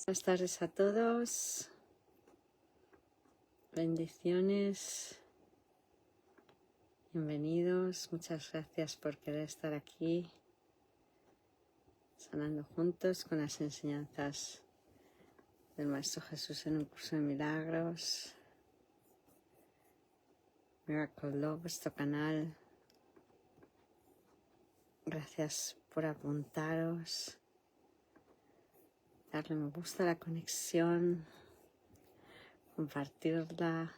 Buenas tardes a todos. Bendiciones. Bienvenidos. Muchas gracias por querer estar aquí, sanando juntos con las enseñanzas del Maestro Jesús en un curso de milagros. Miracle Love, vuestro canal. Gracias por apuntaros, darle me gusta a la conexión, compartirla,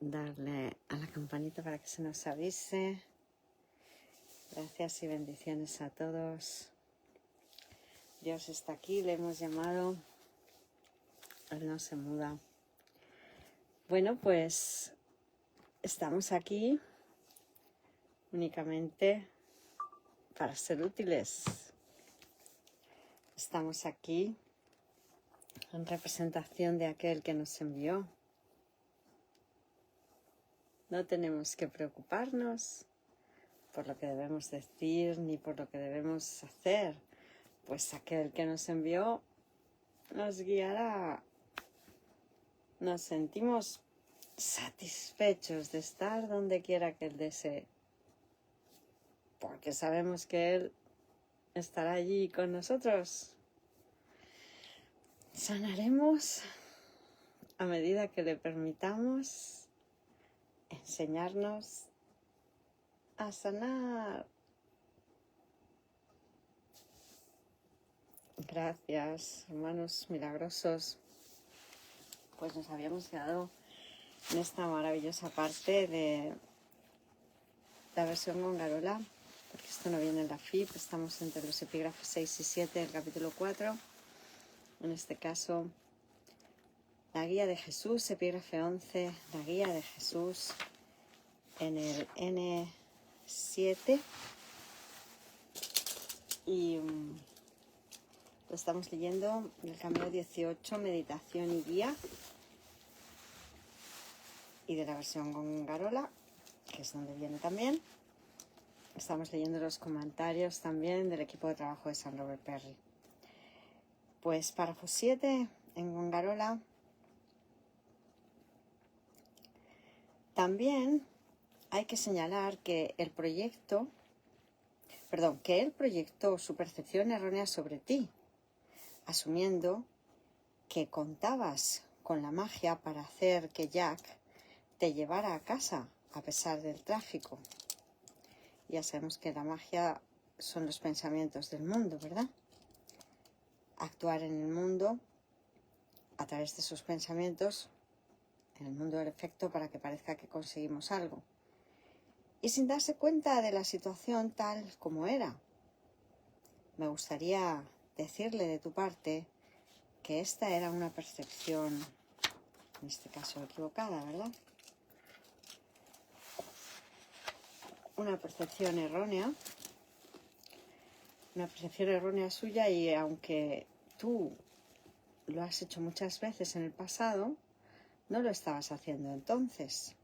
darle a la campanita para que se nos avise. Gracias y bendiciones a todos. Dios está aquí, le hemos llamado, Él no se muda. Bueno, pues estamos aquí únicamente para ser útiles. Estamos aquí en representación de aquel que nos envió. No tenemos que preocuparnos por lo que debemos decir ni por lo que debemos hacer, pues aquel que nos envió nos guiará. Nos sentimos satisfechos de estar donde quiera que Él desee, porque sabemos que Él estará allí con nosotros. Sanaremos a medida que le permitamos enseñarnos a sanar. Gracias, hermanos milagrosos. Pues nos habíamos quedado en esta maravillosa parte de la versión Gongarola, porque esto no viene en la FIP, estamos entre los epígrafes 6 y 7 del capítulo 4. En este caso, la guía de Jesús, epígrafe 11, la guía de Jesús en el N7. Y lo estamos leyendo en el Camino 18, meditación y guía. Y de la versión Gongarola, que es donde viene también. Estamos leyendo los comentarios también del equipo de trabajo de San Robert Perry. Pues párrafo 7 en Gongarola. También hay que señalar que él proyectó su percepción errónea sobre ti, asumiendo que contabas con la magia para hacer que Jack te llevara a casa a pesar del tráfico. Ya sabemos que la magia son los pensamientos del mundo, ¿verdad? Actuar en el mundo a través de sus pensamientos, en el mundo del efecto, para que parezca que conseguimos algo. Y sin darse cuenta de la situación tal como era. Me gustaría decirle de tu parte que esta era una percepción, en este caso equivocada, ¿verdad? Una percepción errónea suya, y aunque tú lo has hecho muchas veces en el pasado, no lo estabas haciendo entonces.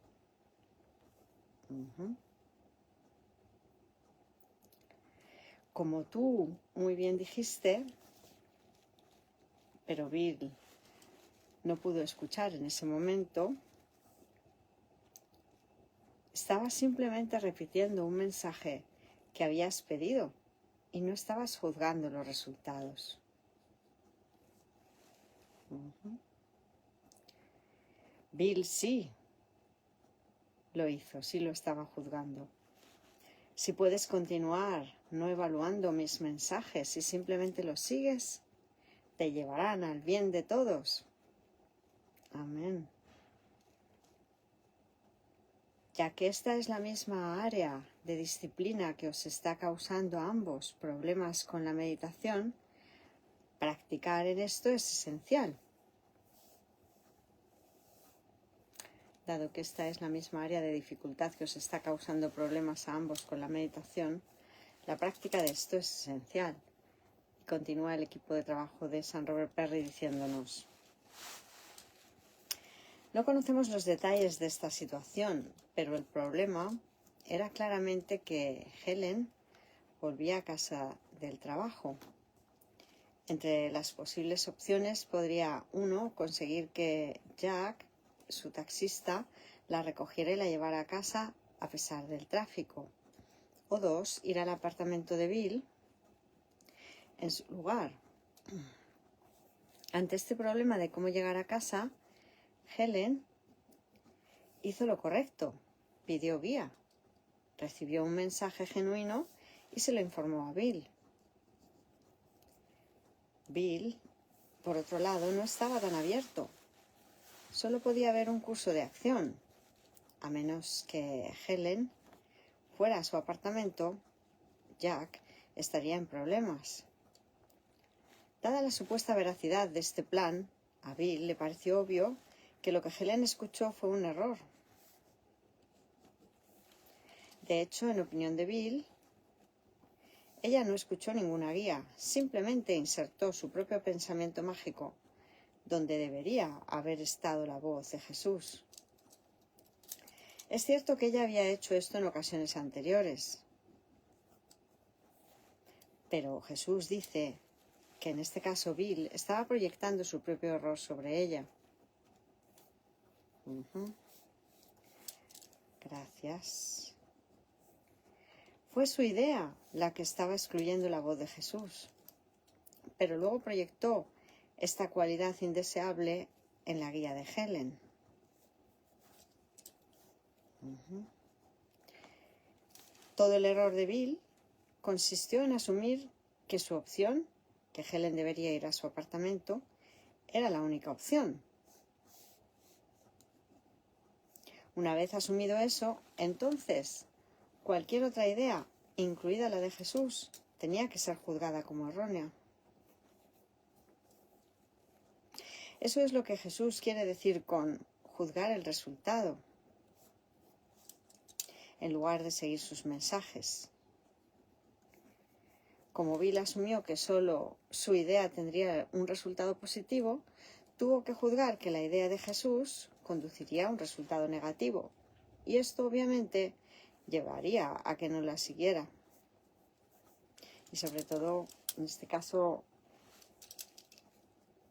Como tú muy bien dijiste, pero Bill no pudo escuchar en ese momento, estabas simplemente repitiendo un mensaje que habías pedido y no estabas juzgando los resultados. Bill sí lo hizo, sí lo estaba juzgando. Si puedes continuar no evaluando mis mensajes y simplemente los sigues, te llevarán al bien de todos. Amén. Ya que esta es la misma área de disciplina que os está causando a ambos problemas con la meditación, practicar en esto es esencial. Dado que esta es la misma área de dificultad que os está causando problemas a ambos con la meditación, la práctica de esto es esencial. Y continúa el equipo de trabajo de San Robert Perry diciéndonos: no conocemos los detalles de esta situación, pero el problema era claramente que Helen volvía a casa del trabajo. Entre las posibles opciones podría, 1, conseguir que Jack, su taxista, la recogiera y la llevara a casa a pesar del tráfico. O 2, ir al apartamento de Bill en su lugar. Ante este problema de cómo llegar a casa, Helen hizo lo correcto, pidió guía, recibió un mensaje genuino y se lo informó a Bill. Bill, por otro lado, no estaba tan abierto. Solo podía haber un curso de acción, a menos que Helen fuera a su apartamento. Jack estaría en problemas. Dada la supuesta veracidad de este plan, a Bill le pareció obvio que lo que Helen escuchó fue un error. De hecho, en opinión de Bill, ella no escuchó ninguna guía, simplemente insertó su propio pensamiento mágico, donde debería haber estado la voz de Jesús. Es cierto que ella había hecho esto en ocasiones anteriores, pero Jesús dice que en este caso Bill estaba proyectando su propio error sobre ella. Gracias. Fue su idea la que estaba excluyendo la voz de Jesús, pero luego proyectó esta cualidad indeseable en la guía de Helen. Todo el error de Bill consistió en asumir que su opción, que Helen debería ir a su apartamento, era la única opción. Una vez asumido eso, entonces cualquier otra idea, incluida la de Jesús, tenía que ser juzgada como errónea. Eso es lo que Jesús quiere decir con juzgar el resultado, en lugar de seguir sus mensajes. Como Bill asumió que solo su idea tendría un resultado positivo, tuvo que juzgar que la idea de Jesús conduciría a un resultado negativo, y esto obviamente llevaría a que no la siguiera. Y sobre todo, en este caso,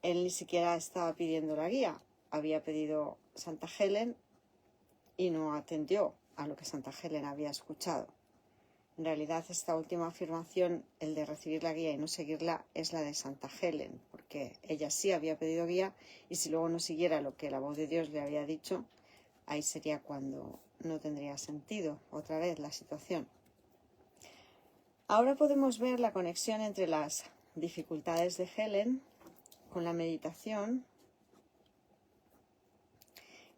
él ni siquiera estaba pidiendo la guía, había pedido Santa Helen y no atendió a lo que Santa Helen había escuchado. En realidad, esta última afirmación, el de recibir la guía y no seguirla, es la de Santa Helen, porque ella sí había pedido guía y si luego no siguiera lo que la voz de Dios le había dicho, ahí sería cuando no tendría sentido otra vez la situación. Ahora podemos ver la conexión entre las dificultades de Helen con la meditación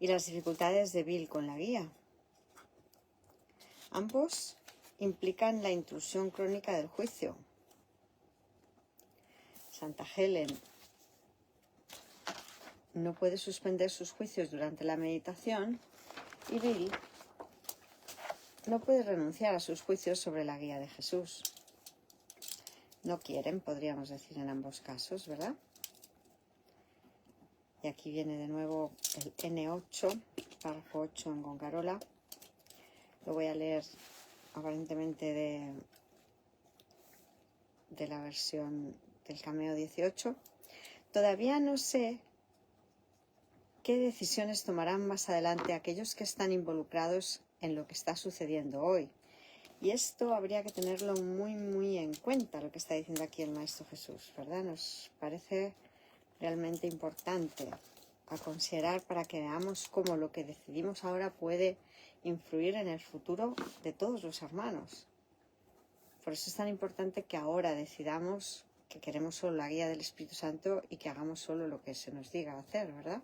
y las dificultades de Bill con la guía. Ambos implican la intrusión crónica del juicio. Santa Helen no puede suspender sus juicios durante la meditación y Bill no puede renunciar a sus juicios sobre la guía de Jesús. No quieren, podríamos decir en ambos casos, ¿verdad? Y aquí viene de nuevo el N8, párrafo 8 en Goncarola. Lo voy a leer aparentemente de la versión del Cameo 18. Todavía no sé qué decisiones tomarán más adelante aquellos que están involucrados en lo que está sucediendo hoy. Y esto habría que tenerlo muy, muy en cuenta, lo que está diciendo aquí el Maestro Jesús, ¿verdad? Nos parece realmente importante a considerar para que veamos cómo lo que decidimos ahora puede influir en el futuro de todos los hermanos. Por eso es tan importante que ahora decidamos que queremos solo la guía del Espíritu Santo y que hagamos solo lo que se nos diga hacer, ¿verdad?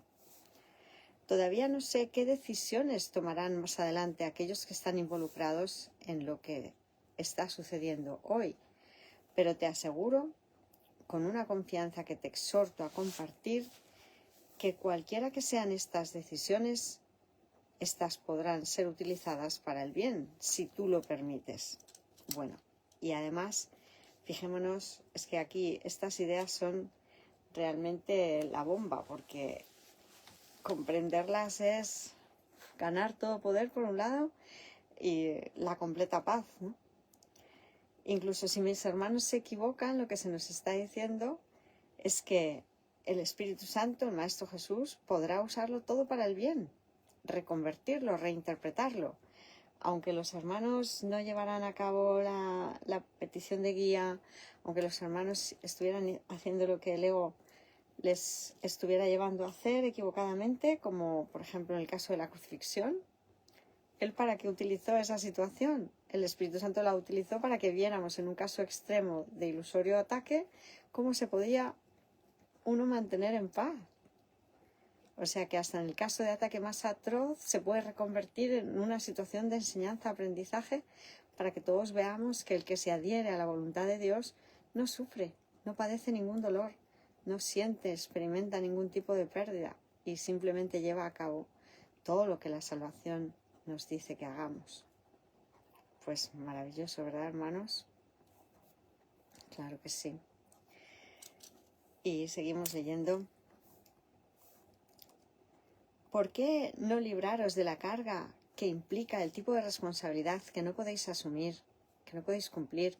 Todavía no sé qué decisiones tomarán más adelante aquellos que están involucrados en lo que está sucediendo hoy, pero te aseguro, con una confianza que te exhorto a compartir, que cualquiera que sean estas decisiones, estas podrán ser utilizadas para el bien, si tú lo permites. Bueno, y además, fijémonos, es que aquí estas ideas son realmente la bomba, porque comprenderlas es ganar todo poder por un lado y la completa paz, ¿no? Incluso si mis hermanos se equivocan, lo que se nos está diciendo es que el Espíritu Santo, el Maestro Jesús, podrá usarlo todo para el bien, reconvertirlo, reinterpretarlo. Aunque los hermanos no llevaran a cabo la petición de guía, aunque los hermanos estuvieran haciendo lo que el ego les estuviera llevando a hacer equivocadamente, como por ejemplo en el caso de la crucifixión, ¿él para qué utilizó esa situación? El Espíritu Santo la utilizó para que viéramos en un caso extremo de ilusorio ataque cómo se podía uno mantener en paz. O sea que hasta en el caso de ataque más atroz se puede reconvertir en una situación de enseñanza-aprendizaje para que todos veamos que el que se adhiere a la voluntad de Dios no sufre, no padece ningún dolor, no siente, experimenta ningún tipo de pérdida y simplemente lleva a cabo todo lo que la salvación nos dice que hagamos. Pues maravilloso, ¿verdad, hermanos? Claro que sí. Y seguimos leyendo. ¿Por qué no libraros de la carga que implica el tipo de responsabilidad que no podéis asumir, que no podéis cumplir,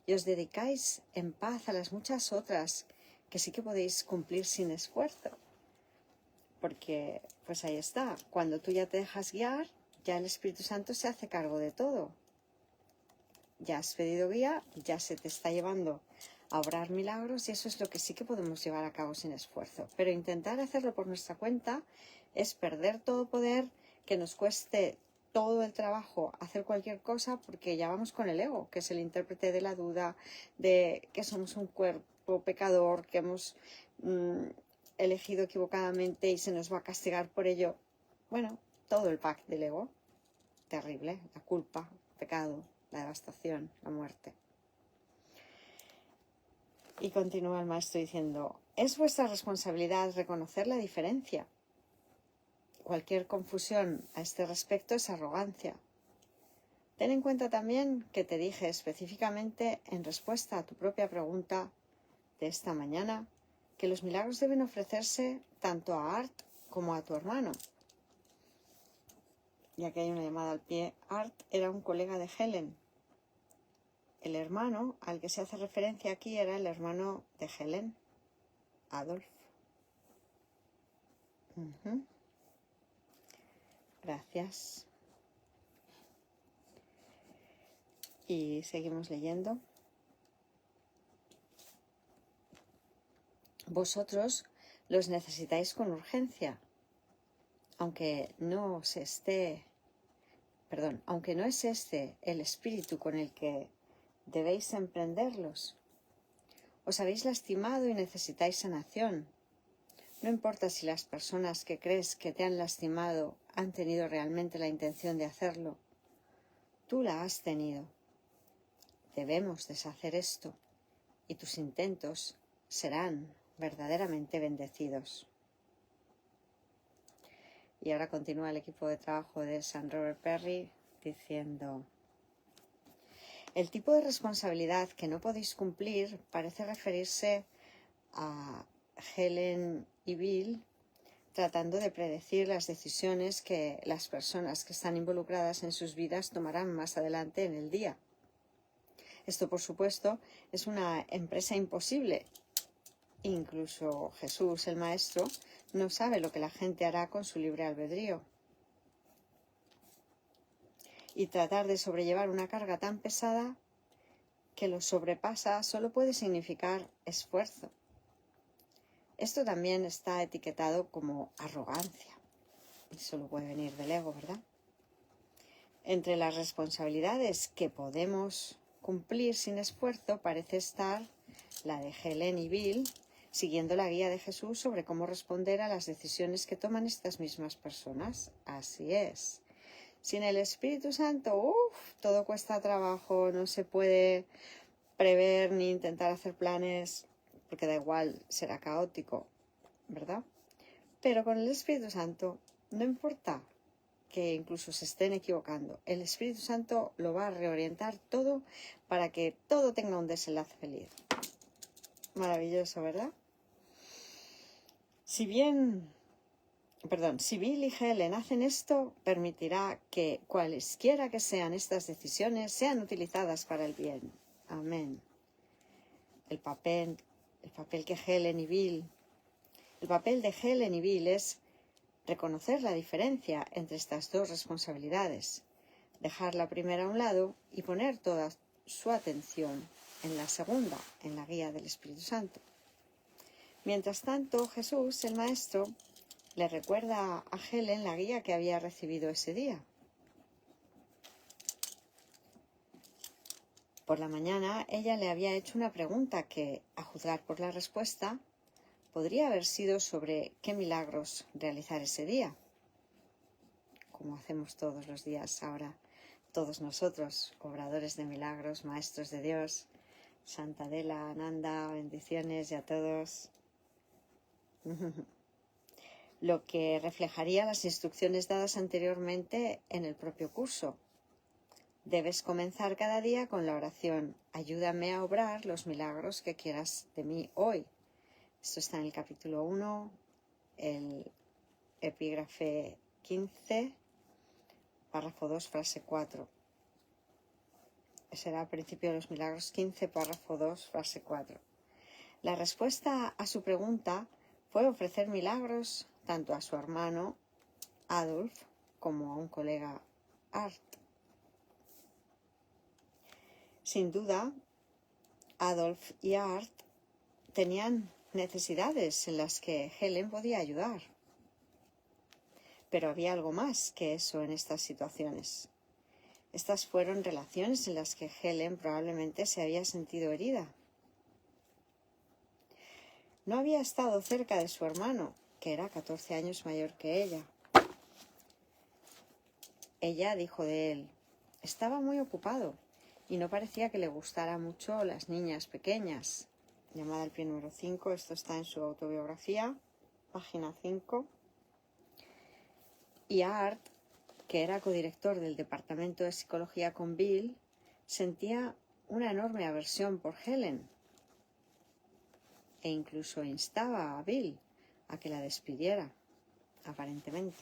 y os dedicáis en paz a las muchas otras que sí que podéis cumplir sin esfuerzo? Porque, pues ahí está, cuando tú ya te dejas guiar, ya el Espíritu Santo se hace cargo de todo. Ya has pedido guía, ya se te está llevando a obrar milagros y eso es lo que sí que podemos llevar a cabo sin esfuerzo. Pero intentar hacerlo por nuestra cuenta es perder todo poder, que nos cueste todo el trabajo hacer cualquier cosa porque ya vamos con el ego, que es el intérprete de la duda, de que somos un cuerpo pecador, que hemos elegido equivocadamente y se nos va a castigar por ello. Bueno, todo el pack del ego, terrible, la culpa, el pecado, la devastación, la muerte. Y continúa el maestro diciendo, es vuestra responsabilidad reconocer la diferencia. Cualquier confusión a este respecto es arrogancia. Ten en cuenta también que te dije específicamente en respuesta a tu propia pregunta de esta mañana que los milagros deben ofrecerse tanto a Art como a tu hermano. Y aquí hay una llamada al pie. Art era un colega de Helen. El hermano al que se hace referencia aquí era el hermano de Helen, Adolf. Gracias. Y seguimos leyendo. Vosotros los necesitáis con urgencia, aunque no es este el espíritu con el que debéis emprenderlos. Os habéis lastimado y necesitáis sanación. No importa si las personas que crees que te han lastimado han tenido realmente la intención de hacerlo. Tú la has tenido. Debemos deshacer esto y tus intentos serán verdaderamente bendecidos. Y ahora continúa el equipo de trabajo de St. Robert Perry diciendo: el tipo de responsabilidad que no podéis cumplir parece referirse a Helen y Bill tratando de predecir las decisiones que las personas que están involucradas en sus vidas tomarán más adelante en el día. Esto, por supuesto, es una empresa imposible. Incluso Jesús, el Maestro, no sabe lo que la gente hará con su libre albedrío. Y tratar de sobrellevar una carga tan pesada que lo sobrepasa solo puede significar esfuerzo. Esto también está etiquetado como arrogancia. Y solo puede venir del ego, ¿verdad? Entre las responsabilidades que podemos cumplir sin esfuerzo parece estar la de Helen y Bill, siguiendo la guía de Jesús sobre cómo responder a las decisiones que toman estas mismas personas. Así es. Sin el Espíritu Santo, todo cuesta trabajo, no se puede prever ni intentar hacer planes, porque da igual, será caótico, ¿verdad? Pero con el Espíritu Santo no importa que incluso se estén equivocando. El Espíritu Santo lo va a reorientar todo para que todo tenga un desenlace feliz. Maravilloso, ¿verdad? Si Bill y Helen hacen esto, permitirá que cualesquiera que sean estas decisiones sean utilizadas para el bien. Amén. El papel El papel de Helen y Bill es reconocer la diferencia entre estas dos responsabilidades, dejar la primera a un lado y poner toda su atención en la segunda, en la guía del Espíritu Santo. Mientras tanto, Jesús, el Maestro, le recuerda a Helen la guía que había recibido ese día. Por la mañana, ella le había hecho una pregunta que, a juzgar por la respuesta, podría haber sido sobre qué milagros realizar ese día, como hacemos todos los días ahora, todos nosotros, obradores de milagros, maestros de Dios. Santa Adela, Ananda, bendiciones y a todos. Lo que reflejaría las instrucciones dadas anteriormente en el propio curso. Debes comenzar cada día con la oración: ayúdame a obrar los milagros que quieras de mí hoy. Esto está en el capítulo 1, el epígrafe 15, párrafo 2, frase 4. Será al principio de los milagros 15, párrafo 2, frase 4. La respuesta a su pregunta fue ofrecer milagros tanto a su hermano Adolf como a un colega Art. Sin duda, Adolf y Art tenían necesidades en las que Helen podía ayudar. Pero había algo más que eso en estas situaciones. Estas fueron relaciones en las que Helen probablemente se había sentido herida. No había estado cerca de su hermano, que era 14 años mayor que ella. Ella dijo de él: estaba muy ocupado y no parecía que le gustara mucho las niñas pequeñas. Llamada al pie número 5, esto está en su autobiografía, página 5. Y Art, que era codirector del departamento de psicología con Bill, sentía una enorme aversión por Helen e incluso instaba a Bill a que la despidiera, aparentemente.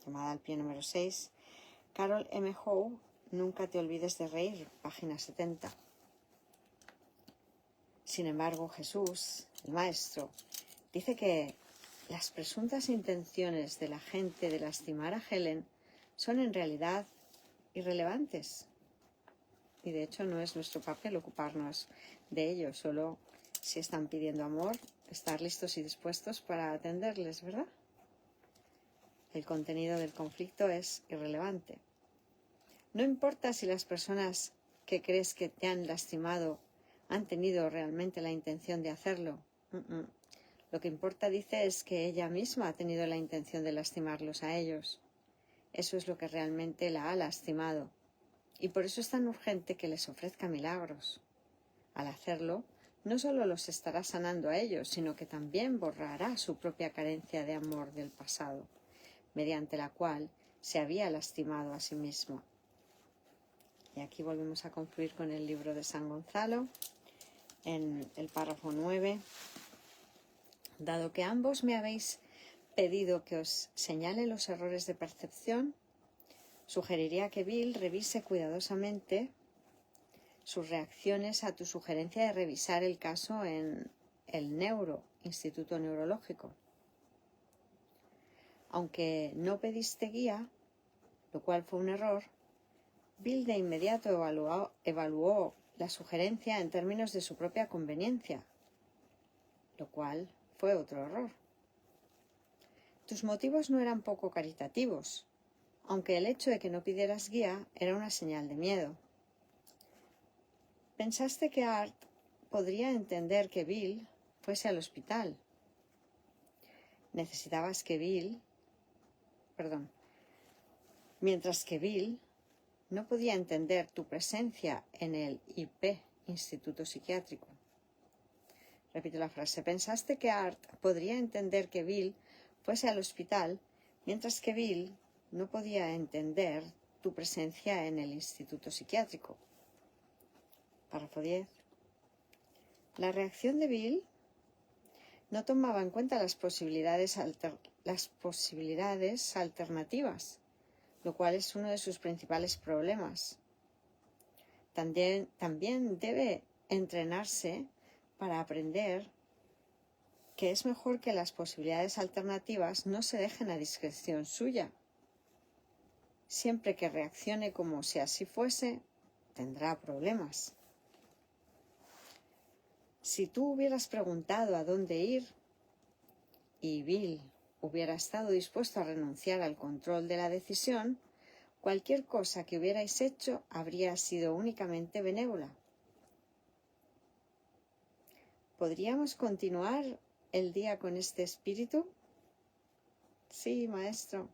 Llamada al pie número 6, Carol M. Howe, Nunca te olvides de reír, página 70. Sin embargo, Jesús, el Maestro, dice que las presuntas intenciones de la gente de lastimar a Helen son en realidad irrelevantes. Y de hecho no es nuestro papel ocuparnos de ello, solo si están pidiendo amor, estar listos y dispuestos para atenderles, ¿verdad? El contenido del conflicto es irrelevante. No importa si las personas que crees que te han lastimado han tenido realmente la intención de hacerlo. Lo que importa, dice, es que ella misma ha tenido la intención de lastimarlos a ellos. Eso es lo que realmente la ha lastimado. Y por eso es tan urgente que les ofrezca milagros. Al hacerlo, no solo los estará sanando a ellos, sino que también borrará su propia carencia de amor del pasado, mediante la cual se había lastimado a sí mismo. Y aquí volvemos a concluir con el libro de San Gonzalo, en el párrafo 9. Dado que ambos me habéis pedido que os señale los errores de percepción, sugeriría que Bill revise cuidadosamente sus reacciones a tu sugerencia de revisar el caso en el Instituto Neurológico. Aunque no pediste guía, lo cual fue un error, Bill de inmediato evaluó la sugerencia en términos de su propia conveniencia, lo cual fue otro error. Tus motivos no eran poco caritativos, aunque el hecho de que no pidieras guía era una señal de miedo. Pensaste que Art podría entender que Bill fuese al hospital. Mientras que Bill no podía entender tu presencia en el IP, Instituto Psiquiátrico. Repito la frase. Pensaste que Art podría entender que Bill fuese al hospital, mientras que Bill no podía entender tu presencia en el Instituto Psiquiátrico. Párrafo 10. La reacción de Bill no tomaba en cuenta las posibilidades alternativas, lo cual es uno de sus principales problemas. También debe entrenarse para aprender que es mejor que las posibilidades alternativas no se dejen a discreción suya. Siempre que reaccione como si así fuese, tendrá problemas. Si tú hubieras preguntado a dónde ir y Bill hubiera estado dispuesto a renunciar al control de la decisión, cualquier cosa que hubierais hecho habría sido únicamente benévola. ¿Podríamos continuar el día con este espíritu? Sí, maestro.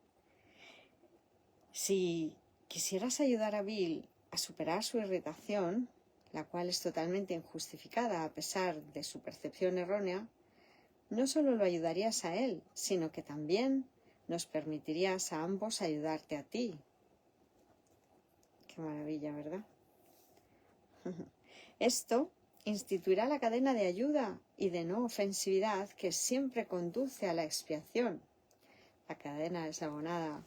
Si quisieras ayudar a Bill a superar su irritación, la cual es totalmente injustificada a pesar de su percepción errónea, no solo lo ayudarías a él, sino que también nos permitirías a ambos ayudarte a ti. Qué maravilla, ¿verdad? Esto instituirá la cadena de ayuda y de no ofensividad que siempre conduce a la expiación. La cadena eslabonada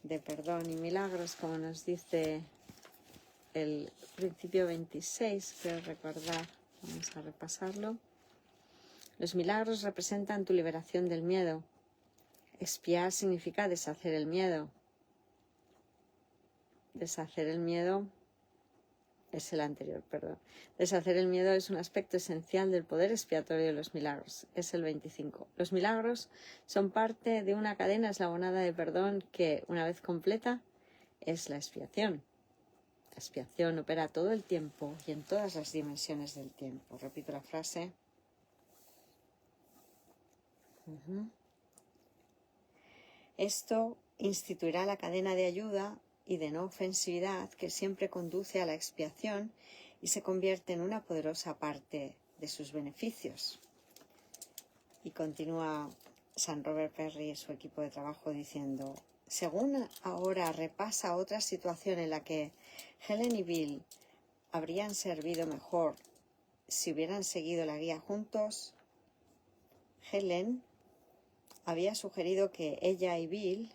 de perdón y milagros, como nos dice el principio 26, creo recordar. Vamos a repasarlo. Los milagros representan tu liberación del miedo. Expiar significa deshacer el miedo. Deshacer el miedo es el anterior, perdón. Deshacer el miedo es un aspecto esencial del poder expiatorio de los milagros. Es el 25. Los milagros son parte de una cadena eslabonada de perdón que, una vez completa, es la expiación. La expiación opera todo el tiempo y en todas las dimensiones del tiempo. Repito la frase. Esto instituirá la cadena de ayuda y de no ofensividad que siempre conduce a la expiación y se convierte en una poderosa parte de sus beneficios. Y continúa San Robert Perry y su equipo de trabajo diciendo: según ahora repasa otra situación en la que Helen y Bill habrían servido mejor si hubieran seguido la guía juntos, Helen había sugerido que ella y Bill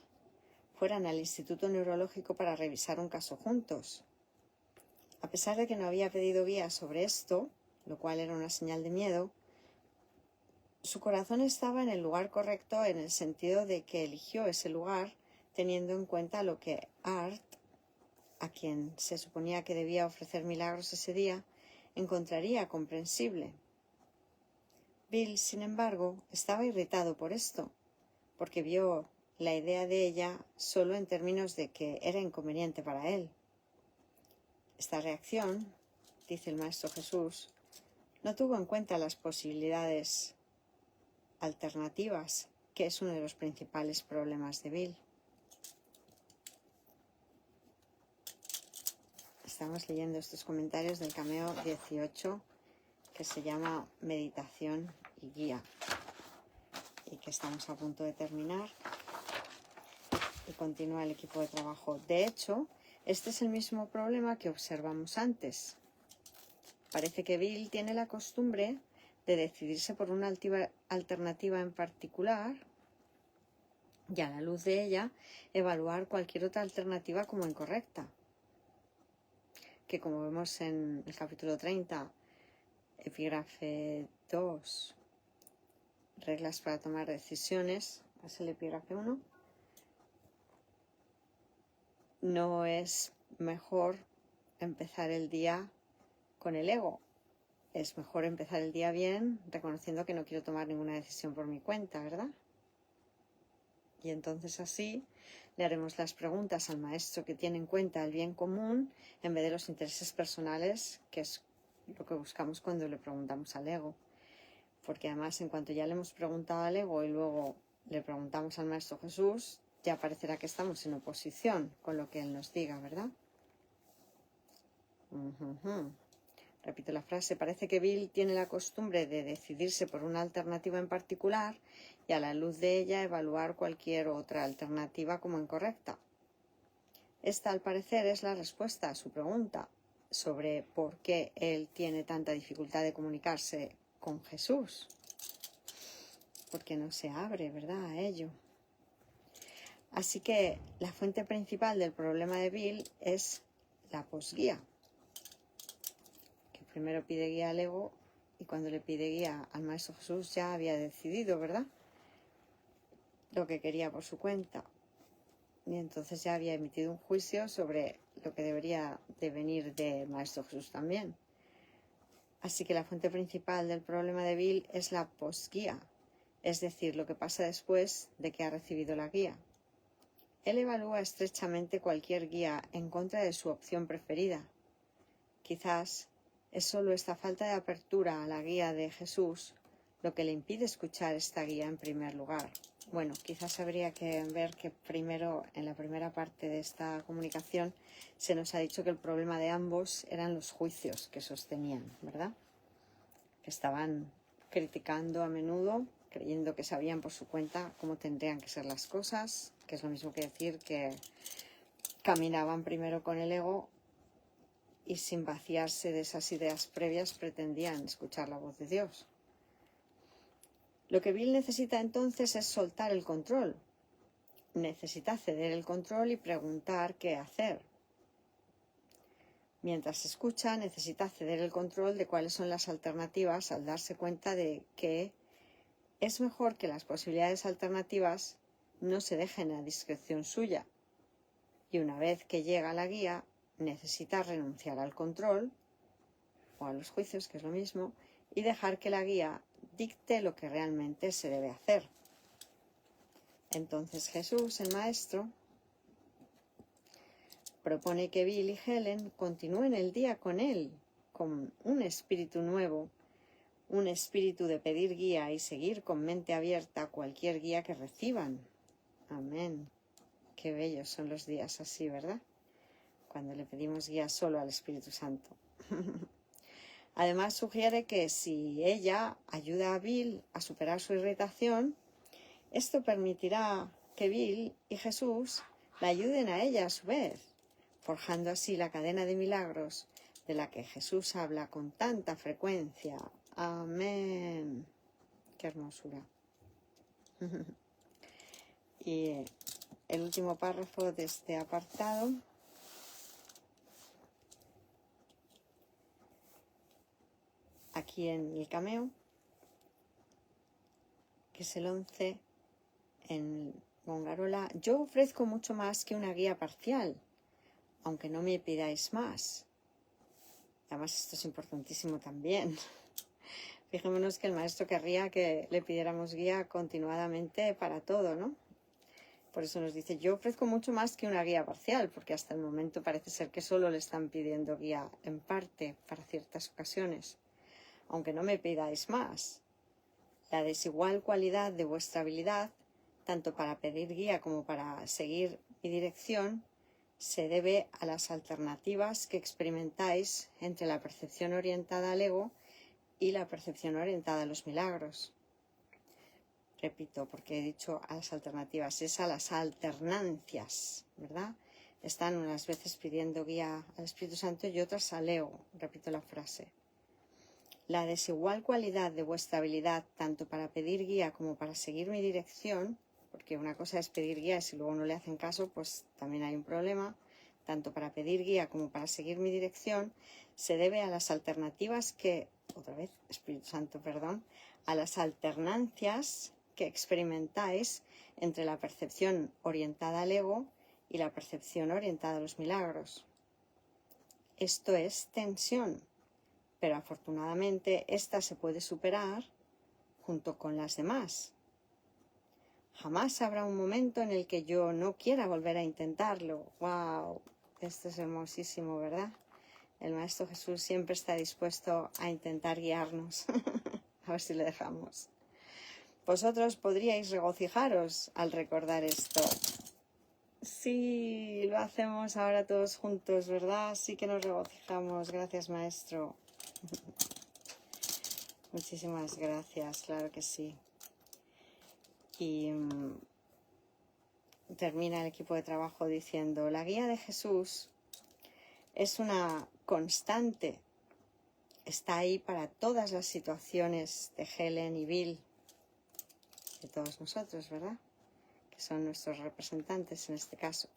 fueran al Instituto Neurológico para revisar un caso juntos. A pesar de que no había pedido guía sobre esto, lo cual era una señal de miedo, su corazón estaba en el lugar correcto en el sentido de que eligió ese lugar teniendo en cuenta lo que Art, a quien se suponía que debía ofrecer milagros ese día, encontraría comprensible. Bill, sin embargo, estaba irritado por esto, porque vio la idea de ella solo en términos de que era inconveniente para él. Esta reacción, dice el Maestro Jesús, no tuvo en cuenta las posibilidades alternativas, que es uno de los principales problemas de Bill. Estamos leyendo estos comentarios del Cameo 18, que se llama Meditación y Guía, y que estamos a punto de terminar. Y continúa el equipo de trabajo. De hecho, este es el mismo problema que observamos antes. Parece que Bill tiene la costumbre de decidirse por una alternativa en particular y, a la luz de ella, evaluar cualquier otra alternativa como incorrecta. Que, como vemos en el capítulo 30, epígrafe 2, reglas para tomar decisiones, es el epígrafe 1, no es mejor empezar el día con el ego. Es mejor empezar el día bien, reconociendo que no quiero tomar ninguna decisión por mi cuenta, ¿verdad? Y entonces así le haremos las preguntas al maestro que tiene en cuenta el bien común en vez de los intereses personales, que es lo que buscamos cuando le preguntamos al ego. Porque además, en cuanto ya le hemos preguntado al ego y luego le preguntamos al Maestro Jesús, ya parecerá que estamos en oposición con lo que Él nos diga, ¿verdad? Repito la frase. Parece que Bill tiene la costumbre de decidirse por una alternativa en particular y, a la luz de ella, evaluar cualquier otra alternativa como incorrecta. Esta, al parecer, es la respuesta a su pregunta sobre por qué él tiene tanta dificultad de comunicarse con Jesús. Porque no se abre, ¿verdad?, a ello. Así que la fuente principal del problema de Bill es la posguía, que primero pide guía al ego y y cuando le pide guía al Maestro Jesús ya había decidido, ¿verdad?, lo que quería por su cuenta. Y entonces ya había emitido un juicio sobre lo que debería de venir del Maestro Jesús también. Así que la fuente principal del problema de Bill es la posguía, es decir, lo que pasa después de que ha recibido la guía. Él evalúa estrechamente cualquier guía en contra de su opción preferida. Quizás es solo esta falta de apertura a la guía de Jesús lo que le impide escuchar esta guía en primer lugar. Bueno, quizás habría que ver que primero, en la primera parte de esta comunicación, se nos ha dicho que el problema de ambos eran los juicios que sostenían, ¿verdad? Que estaban criticando a menudo, creyendo que sabían por su cuenta cómo tendrían que ser las cosas, que es lo mismo que decir que caminaban primero con el ego y sin vaciarse de esas ideas previas pretendían escuchar la voz de Dios. Lo que Bill necesita entonces es soltar el control. Necesita ceder el control y preguntar qué hacer. Mientras escucha, necesita ceder el control de cuáles son las alternativas al darse cuenta de que es mejor que las posibilidades alternativas no se dejen a discreción suya. Y una vez que llega la guía, necesita renunciar al control o a los juicios, que es lo mismo, y dejar que la guía dicte lo que realmente se debe hacer. Entonces Jesús, el Maestro, propone que Bill y Helen continúen el día con él, con un espíritu nuevo, un espíritu de pedir guía y seguir con mente abierta a cualquier guía que reciban. Amén. Qué bellos son los días así, ¿verdad? Cuando le pedimos guía solo al Espíritu Santo. Además sugiere que si ella ayuda a Bill a superar su irritación, esto permitirá que Bill y Jesús la ayuden a ella a su vez, forjando así la cadena de milagros de la que Jesús habla con tanta frecuencia. Amén. Qué hermosura. Y el último párrafo de este apartado. Aquí en el cameo, que es el 11, en Gongarola: yo ofrezco mucho más que una guía parcial, aunque no me pidáis más. Además, esto es importantísimo también. Fijémonos que el maestro querría que le pidiéramos guía continuadamente para todo, ¿no? Por eso nos dice: yo ofrezco mucho más que una guía parcial, porque hasta el momento parece ser que solo le están pidiendo guía en parte para ciertas ocasiones. Aunque no me pidáis más. La desigual cualidad de vuestra habilidad, tanto para pedir guía como para seguir mi dirección, se debe a las alternativas que experimentáis entre la percepción orientada al ego y la percepción orientada a los milagros. Repito, porque he dicho a las alternativas, es a las alternancias, ¿verdad? Están unas veces pidiendo guía al Espíritu Santo y otras al ego. Repito la frase. La desigual cualidad de vuestra habilidad, tanto para pedir guía como para seguir mi dirección, porque una cosa es pedir guía y si luego no le hacen caso, pues también hay un problema, tanto para pedir guía como para seguir mi dirección, se debe a las alternativas que, otra vez, Espíritu Santo, perdón, a las alternancias que experimentáis entre la percepción orientada al ego y la percepción orientada a los milagros. Esto es tensión. Pero afortunadamente esta se puede superar junto con las demás. Jamás habrá un momento en el que yo no quiera volver a intentarlo. ¡Wow! Esto es hermosísimo, ¿verdad? El Maestro Jesús siempre está dispuesto a intentar guiarnos. A ver si le dejamos. Vosotros podríais regocijaros al recordar esto. Sí, lo hacemos ahora todos juntos, ¿verdad? Sí que nos regocijamos. Gracias, Maestro. Muchísimas gracias, claro que sí. Y termina el equipo de trabajo diciendo: la guía de Jesús es una constante. Está ahí para todas las situaciones de Helen y Bill, de todos nosotros, ¿verdad? Que son nuestros representantes en este caso.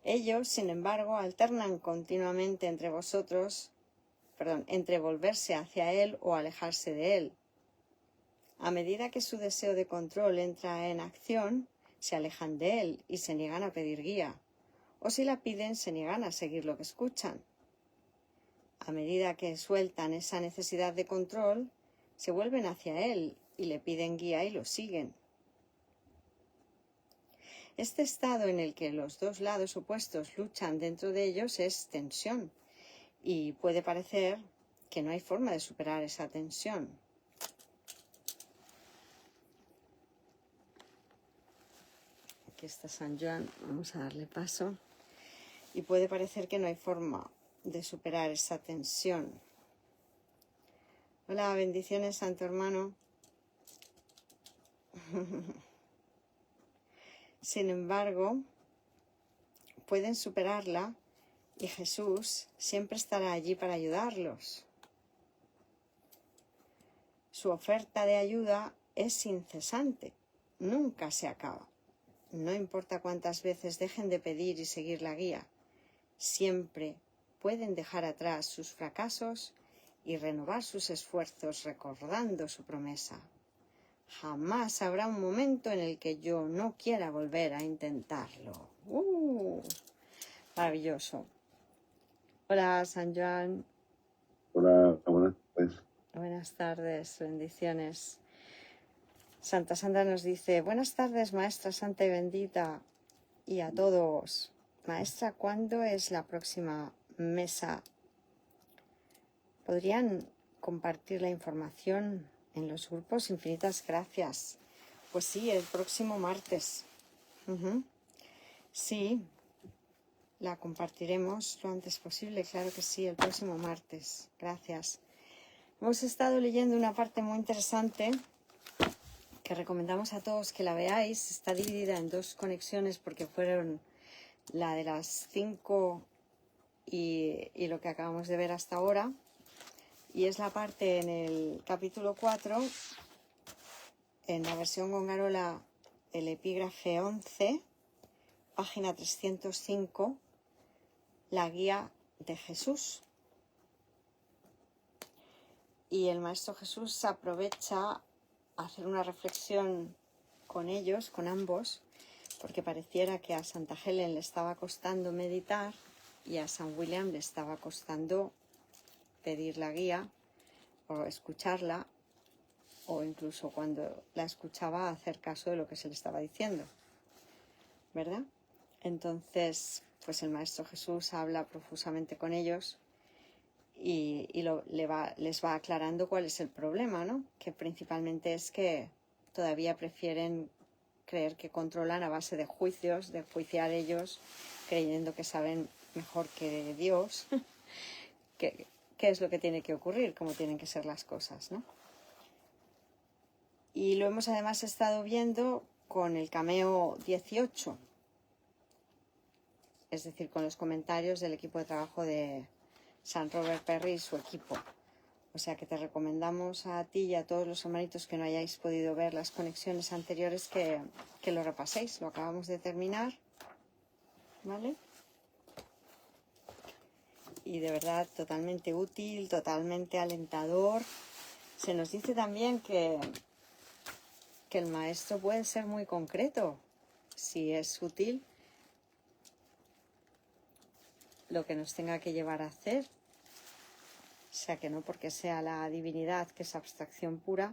Ellos, sin embargo, alternan continuamente entre vosotros entre volverse hacia él o alejarse de él. A medida que su deseo de control entra en acción, se alejan de él y se niegan a pedir guía, o si la piden, se niegan a seguir lo que escuchan. A medida que sueltan esa necesidad de control, se vuelven hacia él y le piden guía y lo siguen. Este estado en el que los dos lados opuestos luchan dentro de ellos es tensión, y puede parecer que no hay forma de superar esa tensión. Aquí está San Joan, vamos a darle paso. Y puede parecer que no hay forma de superar esa tensión. Hola, bendiciones, santo hermano. Sin embargo, pueden superarla y Jesús siempre estará allí para ayudarlos. Su oferta de ayuda es incesante, nunca se acaba. No importa cuántas veces dejen de pedir y seguir la guía, siempre pueden dejar atrás sus fracasos y renovar sus esfuerzos recordando su promesa. Jamás habrá un momento en el que yo no quiera volver a intentarlo. Maravilloso. Hola, San Joan. Hola, buenas tardes. Buenas tardes, bendiciones. Santa Sandra nos dice, buenas tardes, Maestra Santa y Bendita, y a todos. Maestra, ¿cuándo es la próxima mesa? ¿Podrían compartir la información en los grupos? Infinitas gracias. Pues sí, el próximo martes. Sí, la compartiremos lo antes posible, claro que sí, el próximo martes. Gracias. Hemos estado leyendo una parte muy interesante que recomendamos a todos que la veáis. Está dividida en dos conexiones porque fueron la de las 5 y lo que acabamos de ver hasta ahora. Y es la parte en el capítulo 4, en la versión Gongarola, el epígrafe 11, página 305, la guía de Jesús. Y el Maestro Jesús aprovecha a hacer una reflexión con ellos, con ambos, porque pareciera que a Santa Helen le estaba costando meditar y a San William le estaba costando pedir la guía o escucharla, o incluso cuando la escuchaba hacer caso de lo que se le estaba diciendo, ¿verdad? Entonces, pues el Maestro Jesús habla profusamente con ellos y les va aclarando cuál es el problema, ¿no? Que principalmente es que todavía prefieren creer que controlan a base de juicios, de juiciar ellos, creyendo que saben mejor que Dios qué es lo que tiene que ocurrir, cómo tienen que ser las cosas, ¿no? Y lo hemos además estado viendo con el cameo 18, es decir, con los comentarios del equipo de trabajo de San Robert Perry y su equipo. O sea que te recomendamos a ti y a todos los hermanitos que no hayáis podido ver las conexiones anteriores que lo repaséis. Lo acabamos de terminar, ¿vale? Y de verdad totalmente útil, totalmente alentador. Se nos dice también que el maestro puede ser muy concreto si es útil lo que nos tenga que llevar a hacer. O sea que no porque sea la divinidad, que es abstracción pura,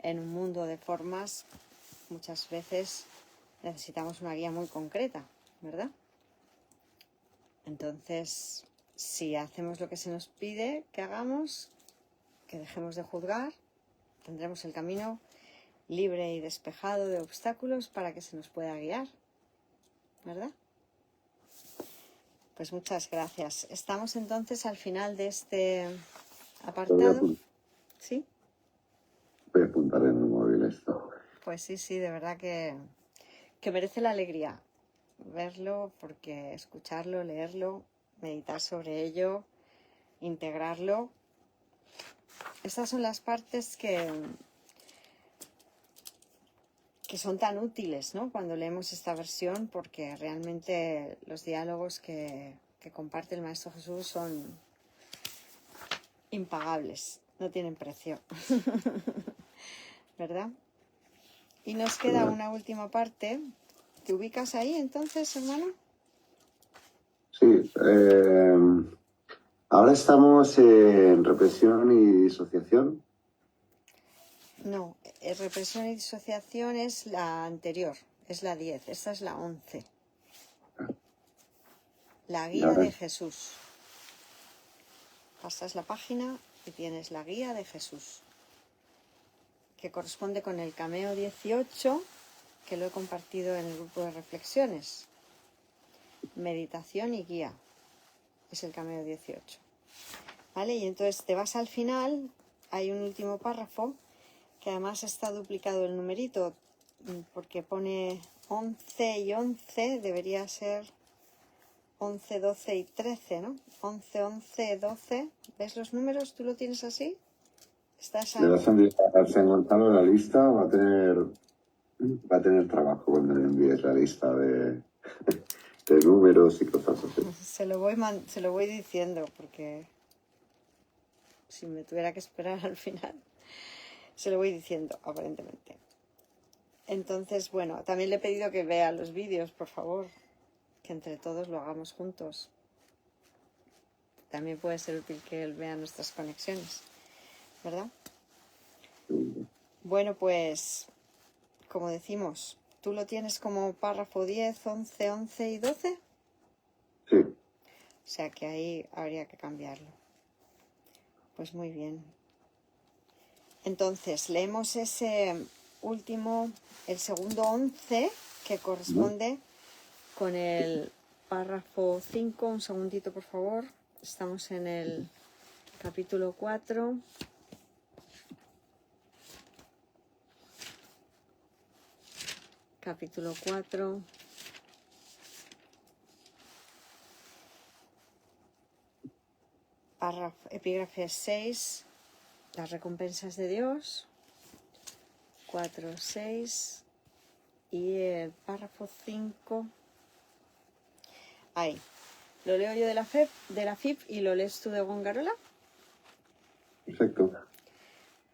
en un mundo de formas muchas veces necesitamos una guía muy concreta, ¿verdad? Entonces, si hacemos lo que se nos pide que hagamos, que dejemos de juzgar, tendremos el camino libre y despejado de obstáculos para que se nos pueda guiar, ¿verdad? Pues muchas gracias. Estamos entonces al final de este apartado. ¿Sí? Voy a apuntar en el móvil esto. Pues sí, de verdad que merece la alegría verlo, porque escucharlo, leerlo, meditar sobre ello, integrarlo. Estas son las partes que son tan útiles, ¿no? Cuando leemos esta versión, porque realmente los diálogos que comparte el Maestro Jesús son impagables, no tienen precio. ¿Verdad? Y nos queda una última parte. ¿Te ubicas ahí entonces, hermano? Sí. Ahora estamos en represión y disociación. No, represión y disociación es la anterior, es la 10, esta es la 11. La Y guía ahora de Jesús. Pasas la página y tienes la guía de Jesús, que corresponde con el cameo 18, que lo he compartido en el grupo de reflexiones. Meditación y guía. Es el cameo 18. ¿Vale? Y entonces te vas al final, hay un último párrafo, que además está duplicado el numerito, porque pone 11 y 11, debería ser 11, 12 y 13, ¿no? 11, 11, 12. ¿Ves los números? ¿Tú lo tienes así? ¿Estás le vas a enviar a San Gonzalo la lista, va a tener trabajo cuando le envíes la lista de números y cosas así. Se lo voy diciendo, porque si me tuviera que esperar al final, se lo voy diciendo, aparentemente. Entonces, bueno, también le he pedido que vea los vídeos, por favor, que entre todos lo hagamos juntos. También puede ser útil que él vea nuestras conexiones, ¿verdad? Bueno, pues, como decimos, ¿tú lo tienes como párrafo 10, 11, 11 y 12? Sí. O sea que ahí habría que cambiarlo. Pues muy bien. Entonces, leemos ese último, el segundo 11, que corresponde con el párrafo 5. Un segundito, por favor. Estamos en el capítulo 4. Capítulo 4. Epígrafe 6. Las recompensas de Dios. 4, 6. Y el párrafo 5. Ahí. Lo leo yo de la FIP y lo lees tú de Gongarola. Perfecto.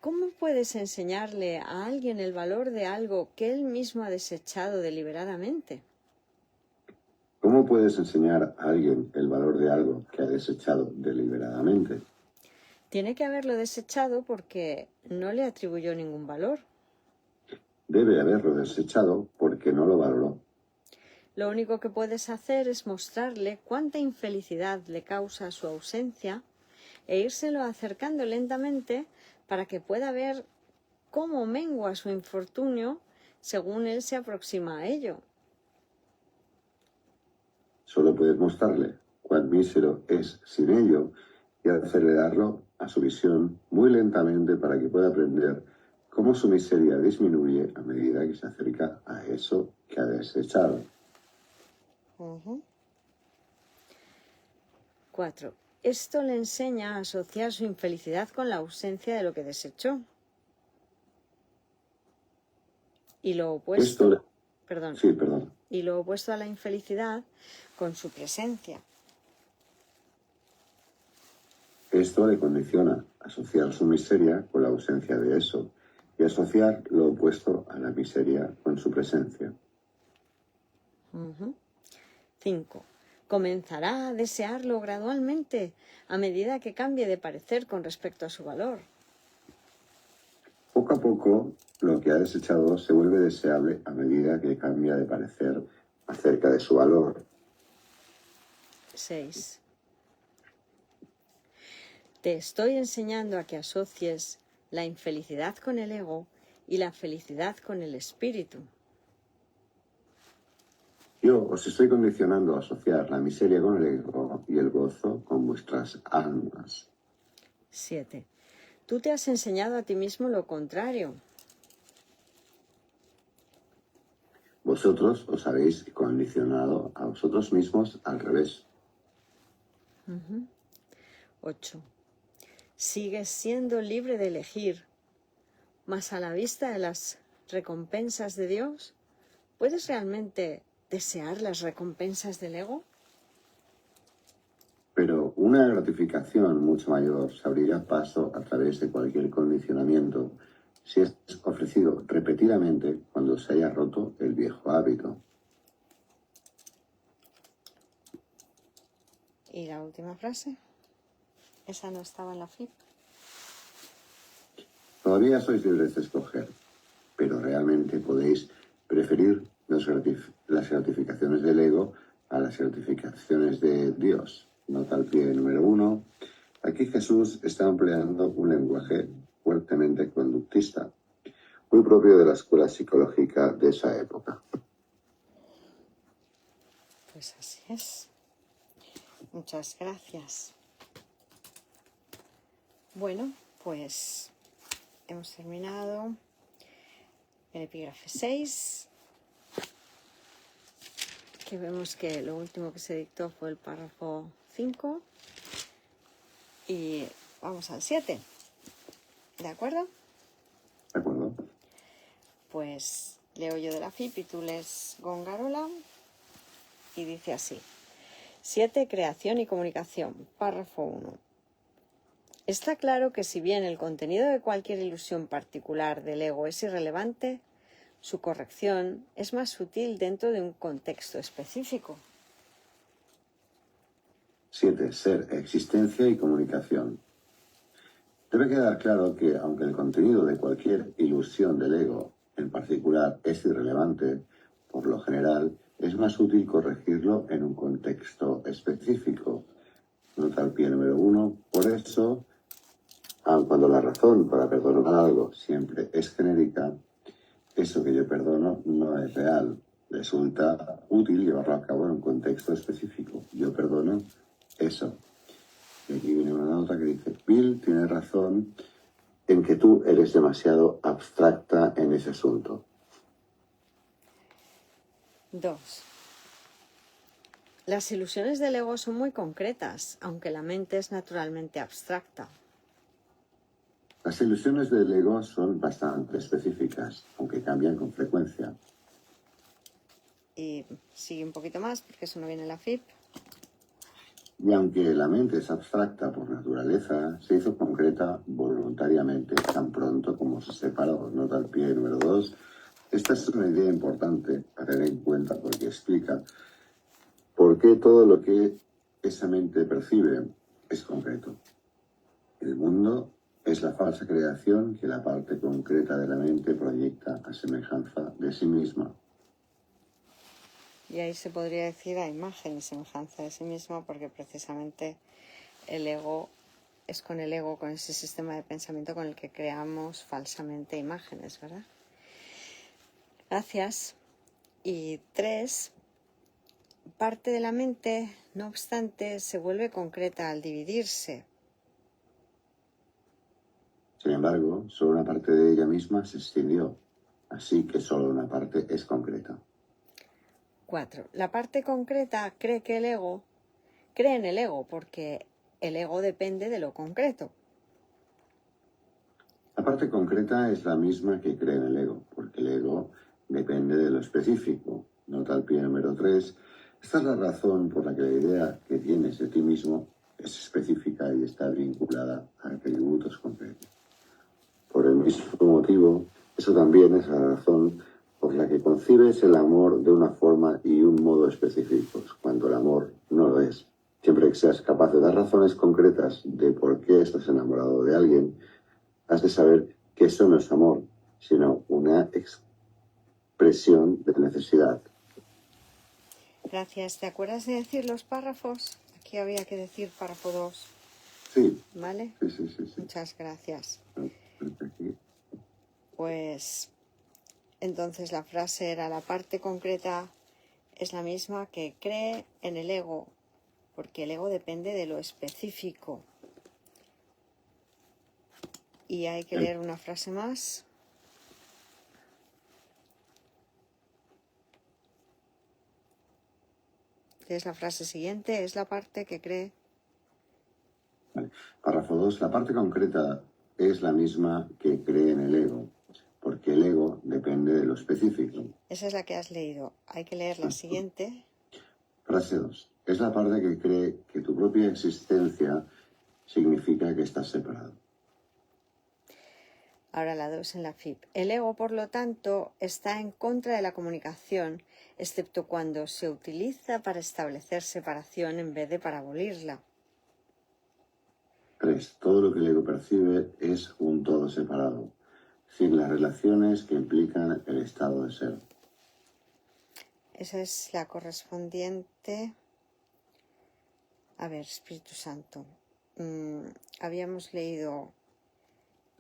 ¿Cómo puedes enseñarle a alguien el valor de algo que él mismo ha desechado deliberadamente? ¿Cómo puedes enseñar a alguien el valor de algo que ha desechado deliberadamente? Tiene que haberlo desechado porque no le atribuyó ningún valor. Debe haberlo desechado porque no lo valoró. Lo único que puedes hacer es mostrarle cuánta infelicidad le causa su ausencia e írselo acercando lentamente para que pueda ver cómo mengua su infortunio según él se aproxima a ello. Solo puedes mostrarle cuán mísero es sin ello y acelerarlo a su visión muy lentamente para que pueda aprender cómo su miseria disminuye a medida que se acerca a eso que ha desechado. 4. Esto le enseña a asociar su infelicidad con la ausencia de lo que desechó. Y lo opuesto, y lo opuesto a la infelicidad con su presencia. Esto le condiciona a asociar su miseria con la ausencia de eso y asociar lo opuesto a la miseria con su presencia. 5. Comenzará a desearlo gradualmente a medida que cambie de parecer con respecto a su valor. Poco a poco, lo que ha desechado se vuelve deseable a medida que cambia de parecer acerca de su valor. 6. Te estoy enseñando a que asocies la infelicidad con el ego y la felicidad con el espíritu. Yo os estoy condicionando a asociar la miseria con el ego y el gozo con vuestras almas. 7. Tú te has enseñado a ti mismo lo contrario. Vosotros os habéis condicionado a vosotros mismos al revés. 8. Sigues siendo libre de elegir, mas a la vista de las recompensas de Dios, ¿puedes realmente desear las recompensas del ego? Pero una gratificación mucho mayor se abrirá paso a través de cualquier condicionamiento si es ofrecido repetidamente cuando se haya roto el viejo hábito. Y la última frase, esa no estaba en la FIP. Todavía sois libres de escoger, pero realmente podéis preferir las gratificaciones del ego a las gratificaciones de Dios. Nota al pie número 1. Aquí Jesús está empleando un lenguaje fuertemente conductista, muy propio de la escuela psicológica de esa época. Pues así es. Muchas gracias. Bueno, pues hemos terminado el epígrafe 6, que vemos que lo último que se dictó fue el párrafo 5, y vamos al 7. ¿De acuerdo? ¿De acuerdo? Pues leo yo de la FIP y tú lees Gongarola, y dice así. 7. Creación y comunicación. Párrafo 1. Está claro que si bien el contenido de cualquier ilusión particular del ego es irrelevante, su corrección es más útil dentro de un contexto específico. 7. Ser, existencia y comunicación. Debe quedar claro que, aunque el contenido de cualquier ilusión del ego en particular es irrelevante, por lo general es más útil corregirlo en un contexto específico. Nota al pie número 1. Por eso, aun cuando la razón para perdonar algo siempre es genérica, eso que yo perdono no es real. Resulta útil llevarlo a cabo en un contexto específico. Yo perdono eso. Y aquí viene una nota que dice, Bill tiene razón en que tú eres demasiado abstracta en ese asunto. 2. Las ilusiones del ego son muy concretas, aunque la mente es naturalmente abstracta. Las ilusiones del ego son bastante específicas, aunque cambian con frecuencia. Y sigue un poquito más, porque eso no viene en la FIP. Y aunque la mente es abstracta por naturaleza, se hizo concreta voluntariamente tan pronto como se separó. Nota al pie número 2. Esta es una idea importante a tener en cuenta porque explica por qué todo lo que esa mente percibe es concreto. El mundo es la falsa creación que la parte concreta de la mente proyecta a semejanza de sí misma. Y ahí se podría decir a imagen y semejanza de sí mismo, porque precisamente el ego es con el ego, con ese sistema de pensamiento con el que creamos falsamente imágenes, ¿verdad? Gracias. Y 3. Parte de la mente, no obstante, se vuelve concreta al dividirse. Sin embargo, solo una parte de ella misma se extinguió, así que solo una parte es concreta. 4. La parte concreta cree en el ego, porque el ego depende de lo concreto. La parte concreta es la misma que cree en el ego, porque el ego depende de lo específico. Nota al pie número 3. Esta es la razón por la que la idea que tienes de ti mismo es específica y está vinculada a atributos concretos. Por el mismo motivo, eso también es la razón por la que concibes el amor de una forma y un modo específicos, cuando el amor no lo es. Siempre que seas capaz de dar razones concretas de por qué estás enamorado de alguien, has de saber que eso no es amor, sino una expresión de necesidad. Gracias. ¿Te acuerdas de decir los párrafos? Aquí había que decir párrafo 2. Sí. ¿Vale? Sí. Muchas gracias. Pues entonces la frase era: la parte concreta es la misma que cree en el ego, porque el ego depende de lo específico. Y hay que leer una frase más. Que es la frase siguiente, es la parte que cree. Vale. Párrafo 2. La parte concreta es la misma que cree en el ego, porque el ego depende de lo específico. Esa es la que has leído. Hay que leer la siguiente. Frase 2. Es la parte que cree que tu propia existencia significa que estás separado. Ahora la 2 en la FIP. El ego, por lo tanto, está en contra de la comunicación, excepto cuando se utiliza para establecer separación en vez de para abolirla. 3. Todo lo que el ego percibe es un todo separado, sin las relaciones que implican el estado de ser. Esa es la correspondiente. A ver, Espíritu Santo. Habíamos leído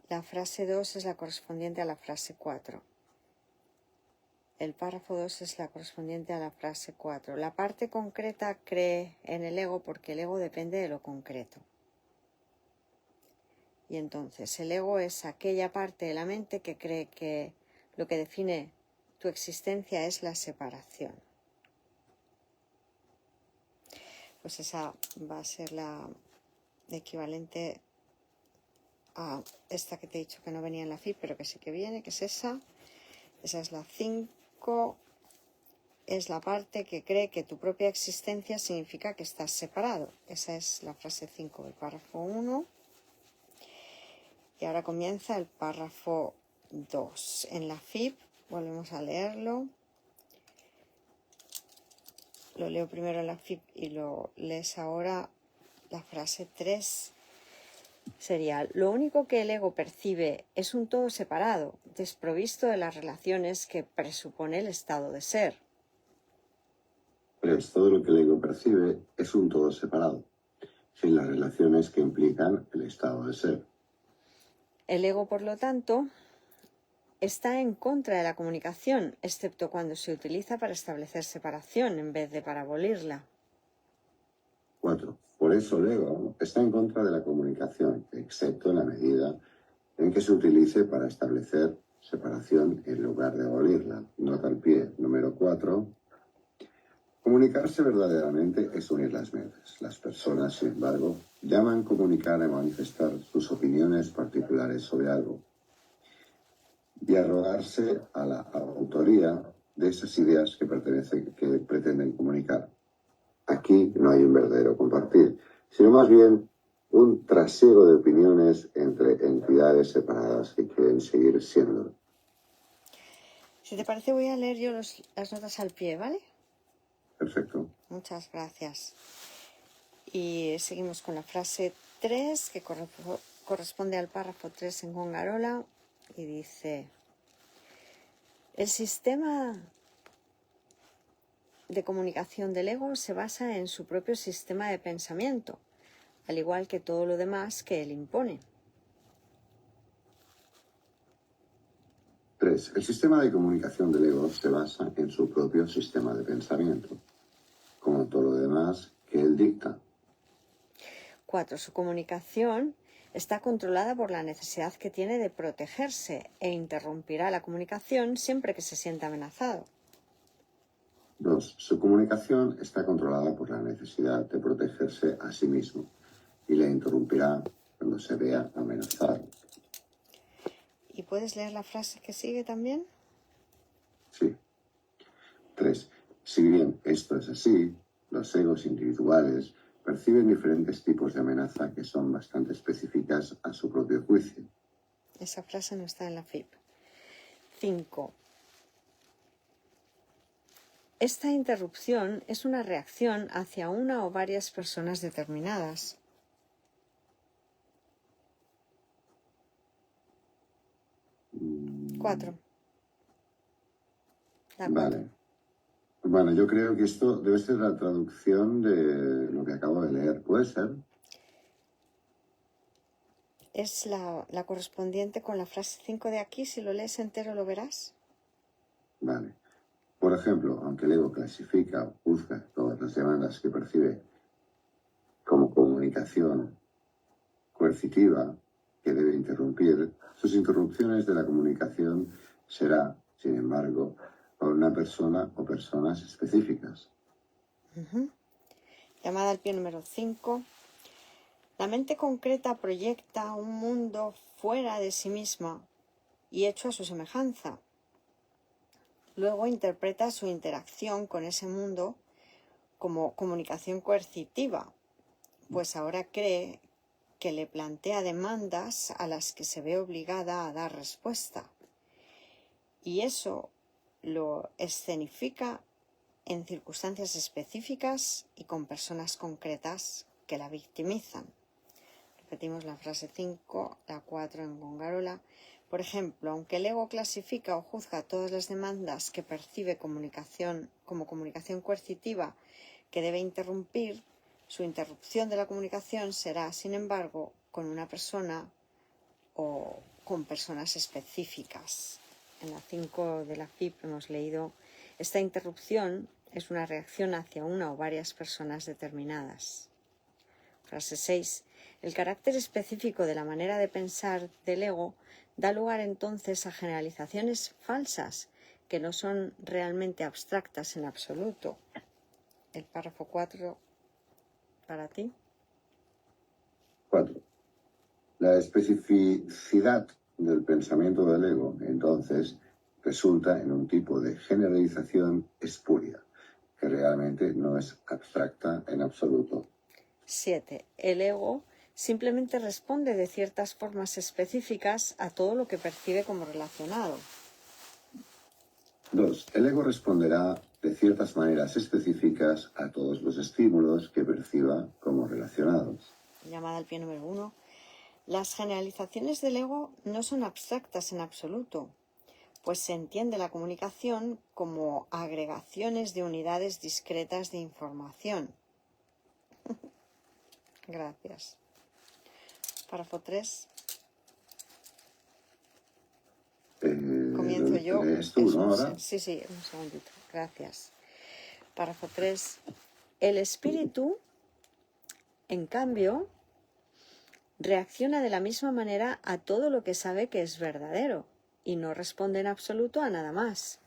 la frase 2 es la correspondiente a la frase 4. El párrafo 2 es la correspondiente a la frase 4. La parte concreta cree en el ego porque el ego depende de lo concreto. Y entonces el ego es aquella parte de la mente que cree que lo que define tu existencia es la separación. Pues esa va a ser la equivalente a esta que te he dicho que no venía en la FIP, pero que sí que viene, que es esa. Esa es la 5. Es la parte que cree que tu propia existencia significa que estás separado. Esa es la frase 5 del párrafo 1. Y ahora comienza el párrafo 2. En la FIP, volvemos a leerlo. Lo leo primero en la FIP y lo lees ahora. La frase 3 sería: lo único que el ego percibe es un todo separado, desprovisto de las relaciones que presupone el estado de ser. 3. Todo lo que el ego percibe es un todo separado, sin las relaciones que implican el estado de ser. El ego, por lo tanto, está en contra de la comunicación, excepto cuando se utiliza para establecer separación en vez de para abolirla. 4. Por eso el ego está en contra de la comunicación, excepto en la medida en que se utilice para establecer separación en lugar de abolirla. Nota al pie. Número 4. Comunicarse verdaderamente es unir las mentes. Las personas, sin embargo, llaman comunicar a manifestar sus opiniones particulares sobre algo y arrogarse a la autoría de esas ideas que pretenden comunicar. Aquí no hay un verdadero compartir, sino más bien un trasiego de opiniones entre entidades separadas que quieren seguir siendo. Si te parece, voy a leer yo las notas al pie, ¿vale? Perfecto. Muchas gracias. Y seguimos con la frase 3, que corresponde al párrafo 3 en Gongarola, y dice: el sistema de comunicación del ego se basa en su propio sistema de pensamiento, al igual que todo lo demás que él impone. 3. El sistema de comunicación del ego se basa en su propio sistema de pensamiento, como todo lo demás que él dicta. 4. Su comunicación está controlada por la necesidad que tiene de protegerse e interrumpirá la comunicación siempre que se sienta amenazado. 2. Su comunicación está controlada por la necesidad de protegerse a sí mismo y la interrumpirá cuando se vea amenazado. ¿Y puedes leer la frase que sigue también? Sí. 3. Si bien esto es así, los egos individuales perciben diferentes tipos de amenaza que son bastante específicas a su propio juicio. Esa frase no está en la FIP. 5. Esta interrupción es una reacción hacia una o varias personas determinadas. 4. Vale. Bueno, yo creo que esto debe ser la traducción de lo que acabo de leer. ¿Puede ser? Es la correspondiente con la frase 5 de aquí. Si lo lees entero lo verás. Vale. Por ejemplo, aunque el ego clasifica o juzga todas las demandas que percibe como comunicación coercitiva que debe interrumpir, sus interrupciones de la comunicación será, sin embargo, por una persona o personas específicas. Llamada al pie número 5. La mente concreta proyecta un mundo fuera de sí misma y hecho a su semejanza. Luego interpreta su interacción con ese mundo como comunicación coercitiva, pues ahora cree que le plantea demandas a las que se ve obligada a dar respuesta. Y eso lo escenifica en circunstancias específicas y con personas concretas que la victimizan. Repetimos la frase 5, la 4 en Gongarola. Por ejemplo, aunque el ego clasifica o juzga todas las demandas que percibe como comunicación coercitiva que debe interrumpir, su interrupción de la comunicación será, sin embargo, con una persona o con personas específicas. En la 5 de la FIP hemos leído: esta interrupción es una reacción hacia una o varias personas determinadas. Frase 6. El carácter específico de la manera de pensar del ego da lugar entonces a generalizaciones falsas que no son realmente abstractas en absoluto. El párrafo 4 para ti. 4. La especificidad del pensamiento del ego, entonces, resulta en un tipo de generalización espuria, que realmente no es abstracta en absoluto. 7. El ego simplemente responde de ciertas formas específicas a todo lo que percibe como relacionado. 2. El ego responderá de ciertas maneras específicas a todos los estímulos que perciba como relacionados. Llamada al pie número 1. Las generalizaciones del ego no son abstractas en absoluto, pues se entiende la comunicación como agregaciones de unidades discretas de información. Gracias. Párrafo 3. Comienzo yo. ¿Lees tú, no, ahora? Sí, un segundito. Gracias. Párrafo 3. El espíritu, en cambio, reacciona de la misma manera a todo lo que sabe que es verdadero y no responde en absoluto a nada más.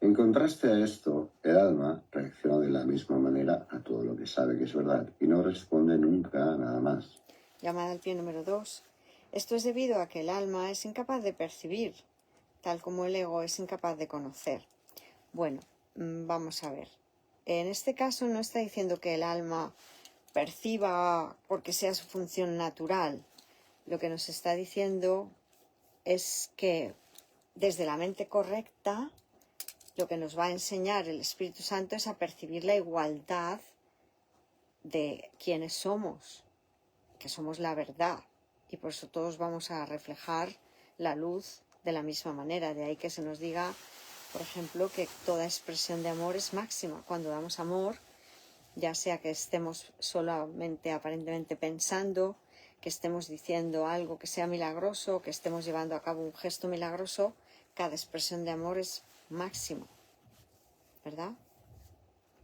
En contraste a esto, el alma reacciona de la misma manera a todo lo que sabe que es verdad y no responde nunca a nada más. Llamada al pie número 2. Esto es debido a que el alma es incapaz de percibir, tal como el ego es incapaz de conocer. Bueno, vamos a ver. En este caso no está diciendo que el alma perciba porque sea su función natural. Lo que nos está diciendo es que desde la mente correcta, lo que nos va a enseñar el Espíritu Santo es a percibir la igualdad de quienes somos, que somos la verdad, y por eso todos vamos a reflejar la luz de la misma manera. De ahí que se nos diga, por ejemplo, que toda expresión de amor es máxima. Cuando damos amor, ya sea que estemos solamente aparentemente pensando, que estemos diciendo algo que sea milagroso, que estemos llevando a cabo un gesto milagroso, cada expresión de amor es máxima, ¿verdad?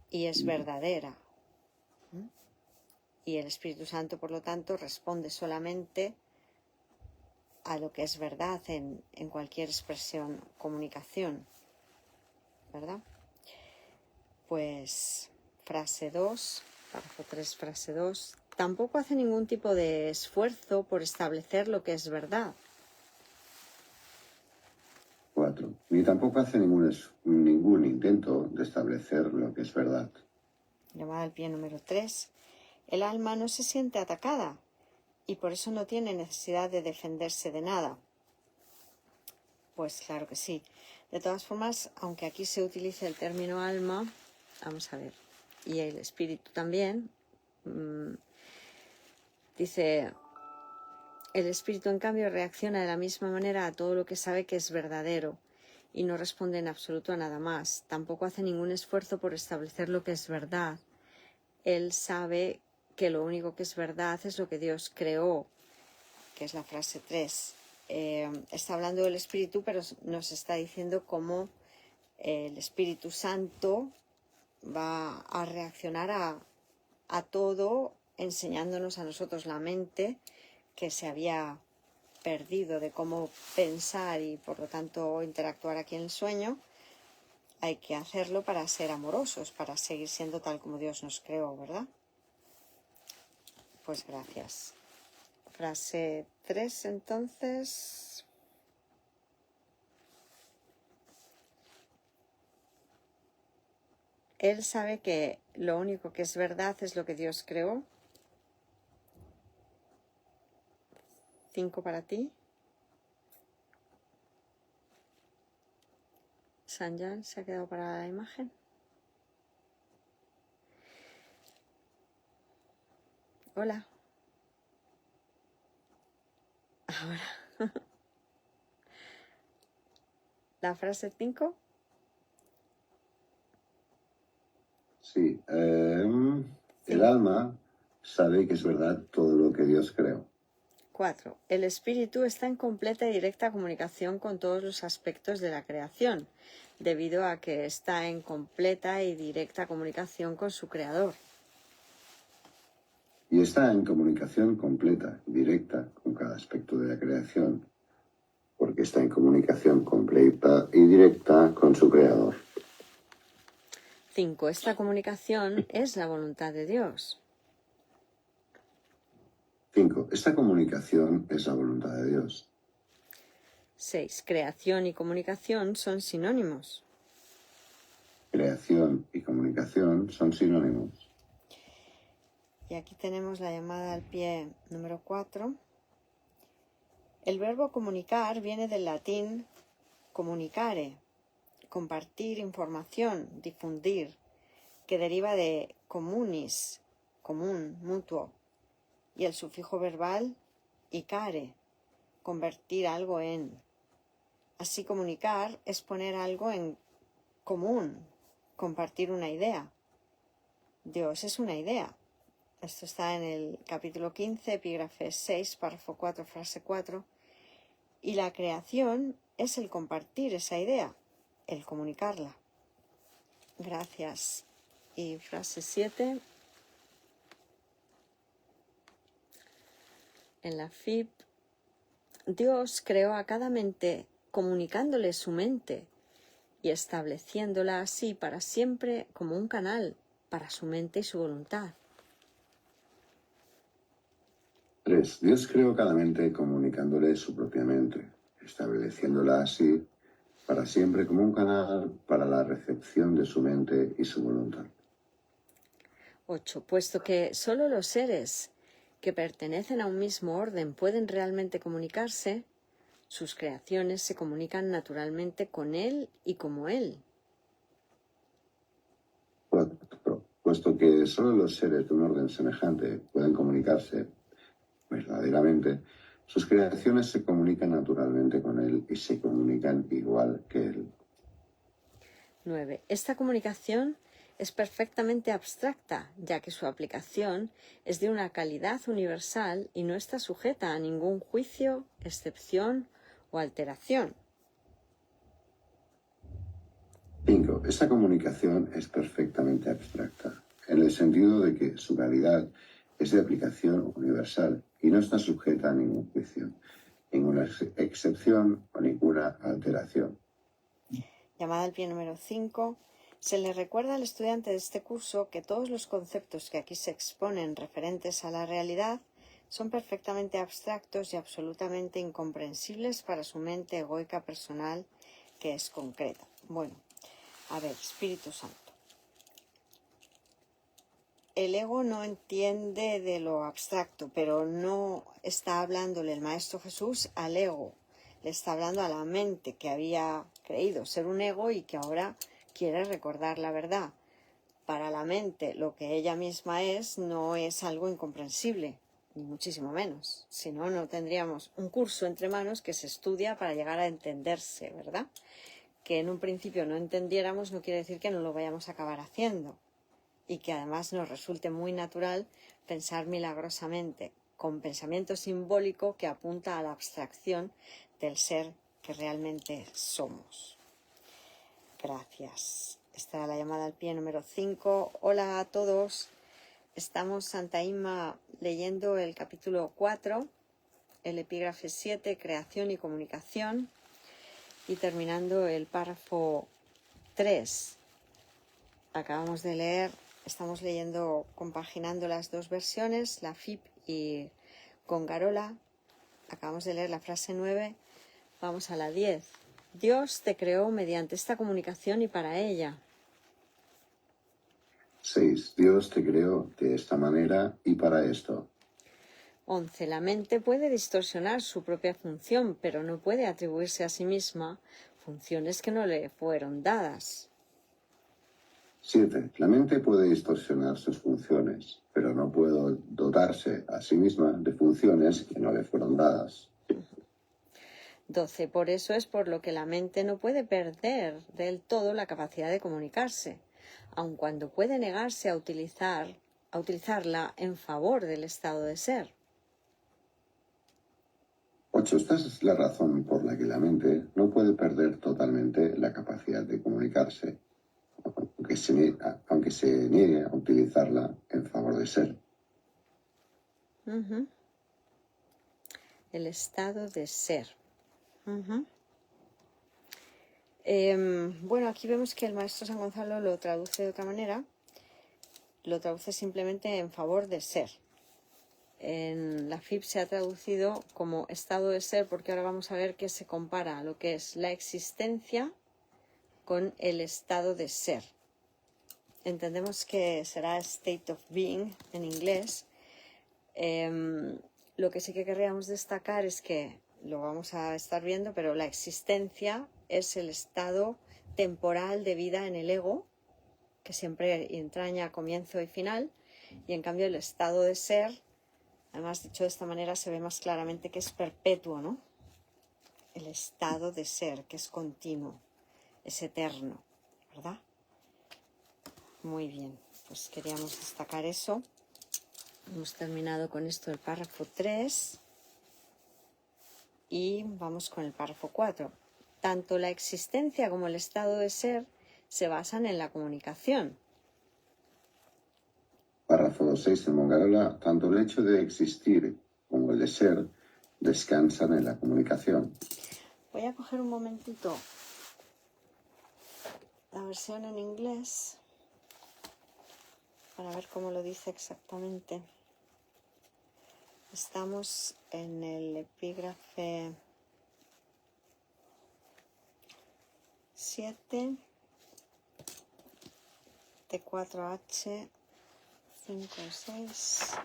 Y es verdadera. Y el Espíritu Santo, por lo tanto, responde solamente a lo que es verdad en cualquier expresión, comunicación, ¿verdad? Pues frase 2, párrafo 3, frase 2. Tampoco hace ningún tipo de esfuerzo por establecer lo que es verdad. 4. Ni tampoco hace ningún intento de establecer lo que es verdad. Llamada al pie número 3. El alma no se siente atacada y por eso no tiene necesidad de defenderse de nada. Pues claro que sí. De todas formas, aunque aquí se utilice el término alma, vamos a ver, y el espíritu también, dice, el espíritu en cambio reacciona de la misma manera a todo lo que sabe que es verdadero y no responde en absoluto a nada más. Tampoco hace ningún esfuerzo por establecer lo que es verdad. Él sabe que lo único que es verdad es lo que Dios creó, que es la frase 3. Está hablando del Espíritu, pero nos está diciendo cómo el Espíritu Santo va a reaccionar a todo, enseñándonos a nosotros la mente que se había perdido de cómo pensar y por lo tanto interactuar aquí en el sueño. Hay que hacerlo para ser amorosos, para seguir siendo tal como Dios nos creó, ¿verdad? Pues gracias. Frase 3, entonces. Él sabe que lo único que es verdad es lo que Dios creó. 5 para ti. Sanjan se ha quedado para la imagen. Hola. Ahora. La frase 5. Sí. El alma sabe que es verdad todo lo que Dios creó. 4. El espíritu está en completa y directa comunicación con todos los aspectos de la creación, debido a que está en completa y directa comunicación con su creador. Y está en comunicación completa, directa, con cada aspecto de la creación, porque está en comunicación completa y directa con su creador. 5. Esta comunicación es la voluntad de Dios. 5. Esta comunicación es la voluntad de Dios. 6. Creación y comunicación son sinónimos. Creación y comunicación son sinónimos. Y aquí tenemos la llamada al pie número 4. El verbo comunicar viene del latín comunicare, compartir información, difundir, que deriva de communis, común, mutuo, y el sufijo verbal icare, convertir algo en. Así, comunicar es poner algo en común, compartir una idea. Dios es una idea. Esto está en el capítulo 15, epígrafe 6, párrafo 4, frase 4. Y la creación es el compartir esa idea, el comunicarla. Gracias. Y frase 7. En la FIP, Dios creó a cada mente comunicándole su mente y estableciéndola así para siempre como un canal para su mente y su voluntad. 3. Dios creó cada mente comunicándole su propia mente, estableciéndola así para siempre como un canal para la recepción de su mente y su voluntad. 8. Puesto que solo los seres que pertenecen a un mismo orden pueden realmente comunicarse, sus creaciones se comunican naturalmente con él y como él. 4. Puesto que solo los seres de un orden semejante pueden comunicarse verdaderamente, sus creaciones se comunican naturalmente con él y se comunican igual que él. 9. Esta comunicación es perfectamente abstracta, ya que su aplicación es de una calidad universal y no está sujeta a ningún juicio, excepción o alteración. 5. Esta comunicación es perfectamente abstracta, en el sentido de que su calidad es de aplicación universal y no está sujeta a ningún juicio, ninguna excepción o ninguna alteración. Llamada al pie número 5. Se le recuerda al estudiante de este curso que todos los conceptos que aquí se exponen referentes a la realidad son perfectamente abstractos y absolutamente incomprensibles para su mente egoica personal, que es concreta. Bueno, a ver, Espíritu Santo. El ego no entiende de lo abstracto, pero no está hablándole el Maestro Jesús al ego. Le está hablando a la mente que había creído ser un ego y que ahora quiere recordar la verdad. Para la mente, lo que ella misma es no es algo incomprensible, ni muchísimo menos. Si no, no tendríamos un curso entre manos que se estudia para llegar a entenderse, ¿verdad? Que en un principio no entendiéramos no quiere decir que no lo vayamos a acabar haciendo. Y que además nos resulte muy natural pensar milagrosamente, con pensamiento simbólico que apunta a la abstracción del ser que realmente somos. Gracias. Esta era la llamada al pie número 5. Hola a todos. Estamos, Santa Inma, leyendo el capítulo 4, el epígrafe 7, creación y comunicación, y terminando el párrafo 3. Acabamos de leer. Estamos leyendo, compaginando las dos versiones, la FIP y Gongarola. Acabamos de leer la frase 9. Vamos a la 10. Dios te creó mediante esta comunicación y para ella. 6. Dios te creó de esta manera y para esto. 11. La mente puede distorsionar su propia función, pero no puede atribuirse a sí misma funciones que no le fueron dadas. 7. La mente puede distorsionar sus funciones, pero no puede dotarse a sí misma de funciones que no le fueron dadas. 12. Por eso es por lo que la mente no puede perder del todo la capacidad de comunicarse, aun cuando puede negarse a utilizarla en favor del estado de ser. 8. Esta es la razón por la que la mente no puede perder totalmente la capacidad de comunicarse, aunque se niegue a utilizarla en favor de ser. El estado de ser. Bueno, aquí vemos que el maestro San Gonzalo lo traduce de otra manera. Lo traduce simplemente en favor de ser. En la FIP se ha traducido como estado de ser, porque ahora vamos a ver que se compara lo que es la existencia con el estado de ser. Entendemos que será state of being en inglés. Lo que sí que querríamos destacar es que, lo vamos a estar viendo, pero la existencia es el estado temporal de vida en el ego, que siempre entraña comienzo y final, y en cambio el estado de ser, además dicho de esta manera, se ve más claramente que es perpetuo, ¿no? El estado de ser, que es continuo, es eterno, ¿verdad? Muy bien, pues queríamos destacar eso. Hemos terminado con esto del párrafo 3 y vamos con el párrafo 4. Tanto la existencia como el estado de ser se basan en la comunicación. Párrafo 6 en Mongarola. Tanto el hecho de existir como el de ser descansan en la comunicación. Voy a coger un momentito la versión en inglés para ver cómo lo dice exactamente. Estamos en el epígrafe 7, T4H, 5, 6.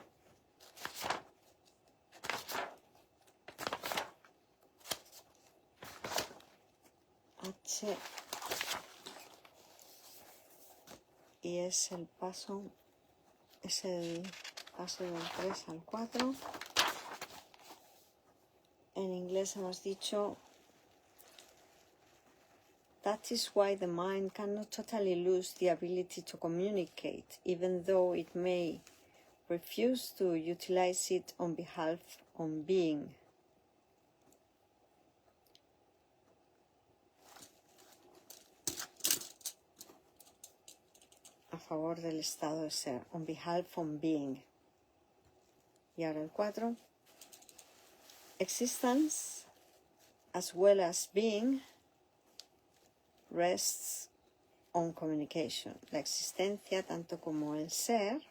H, y es el paso del 3 al 4. En inglés hemos dicho: that is why the mind cannot totally lose the ability to communicate, even though it may refuse to utilize it on behalf of being. A favor del estado de ser, on behalf of being. Y ahora el 4. Existence, as well as being, rests on communication. La existencia, tanto como el ser,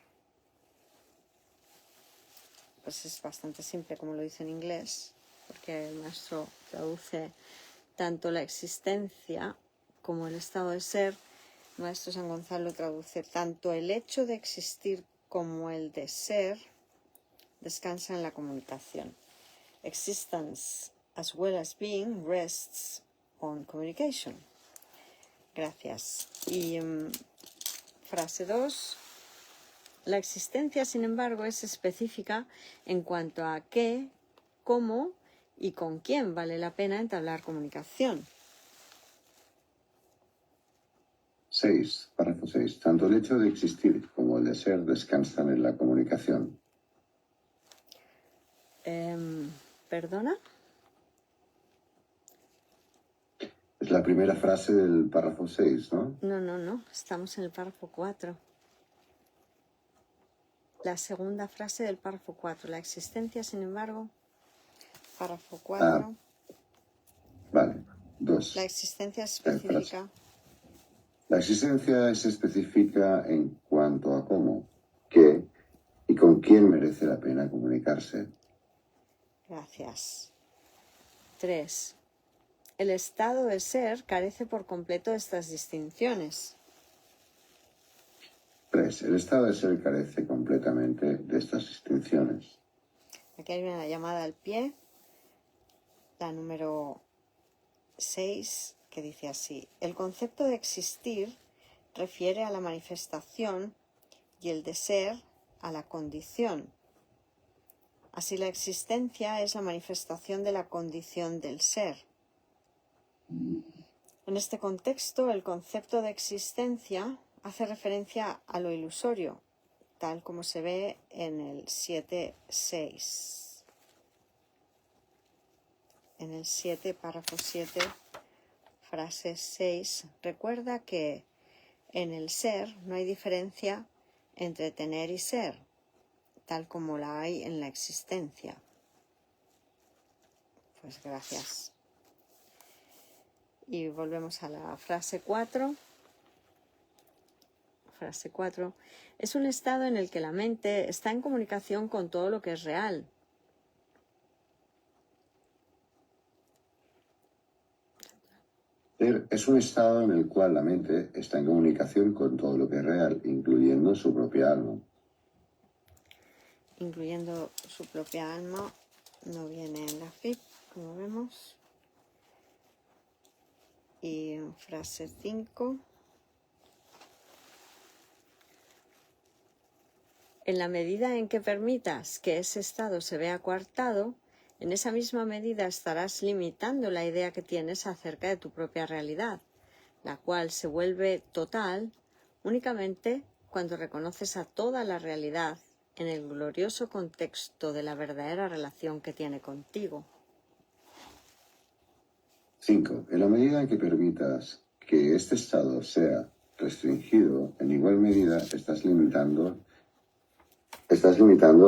pues es bastante simple como lo dice en inglés, porque el maestro traduce tanto la existencia como el estado de ser. El maestro San Gonzalo traduce tanto el hecho de existir como el de ser descansa en la comunicación. Existence, as well as being, rests on communication. Gracias. Y frase 2. La existencia, sin embargo, es específica en cuanto a qué, cómo y con quién vale la pena entablar comunicación. 6. Párrafo 6. Tanto el hecho de existir como el de ser descansan en la comunicación. ¿Perdona? Es la primera frase del párrafo 6, ¿no? No. Estamos en el párrafo 4. La segunda frase del párrafo 4. La existencia, sin embargo, párrafo 4. Vale. 2. La existencia es específica. La existencia es específica en cuanto a cómo, qué y con quién merece la pena comunicarse. Gracias. 3. El estado de ser carece por completo de estas distinciones. 3. El estado de ser carece completamente de estas distinciones. Aquí hay una llamada al pie, la número 6, que dice así: el concepto de existir refiere a la manifestación y el de ser a la condición. Así, la existencia es la manifestación de la condición del ser. En este contexto, el concepto de existencia hace referencia a lo ilusorio, tal como se ve en el 7.6. En el 7, párrafo 7, frase 6, recuerda que en el ser no hay diferencia entre tener y ser, tal como la hay en la existencia. Pues gracias. Y volvemos a la frase 4. Frase 4. Es un estado en el que la mente está en comunicación con todo lo que es real. Es un estado en el cual la mente está en comunicación con todo lo que es real, incluyendo su propia alma. Incluyendo su propia alma, no viene en la FIP, como vemos. Y en frase 5. En la medida en que permitas que ese estado se vea coartado, en esa misma medida estarás limitando la idea que tienes acerca de tu propia realidad, la cual se vuelve total únicamente cuando reconoces a toda la realidad en el glorioso contexto de la verdadera relación que tiene contigo. 5. En la medida en que permitas que este estado sea restringido, en igual medida estás limitando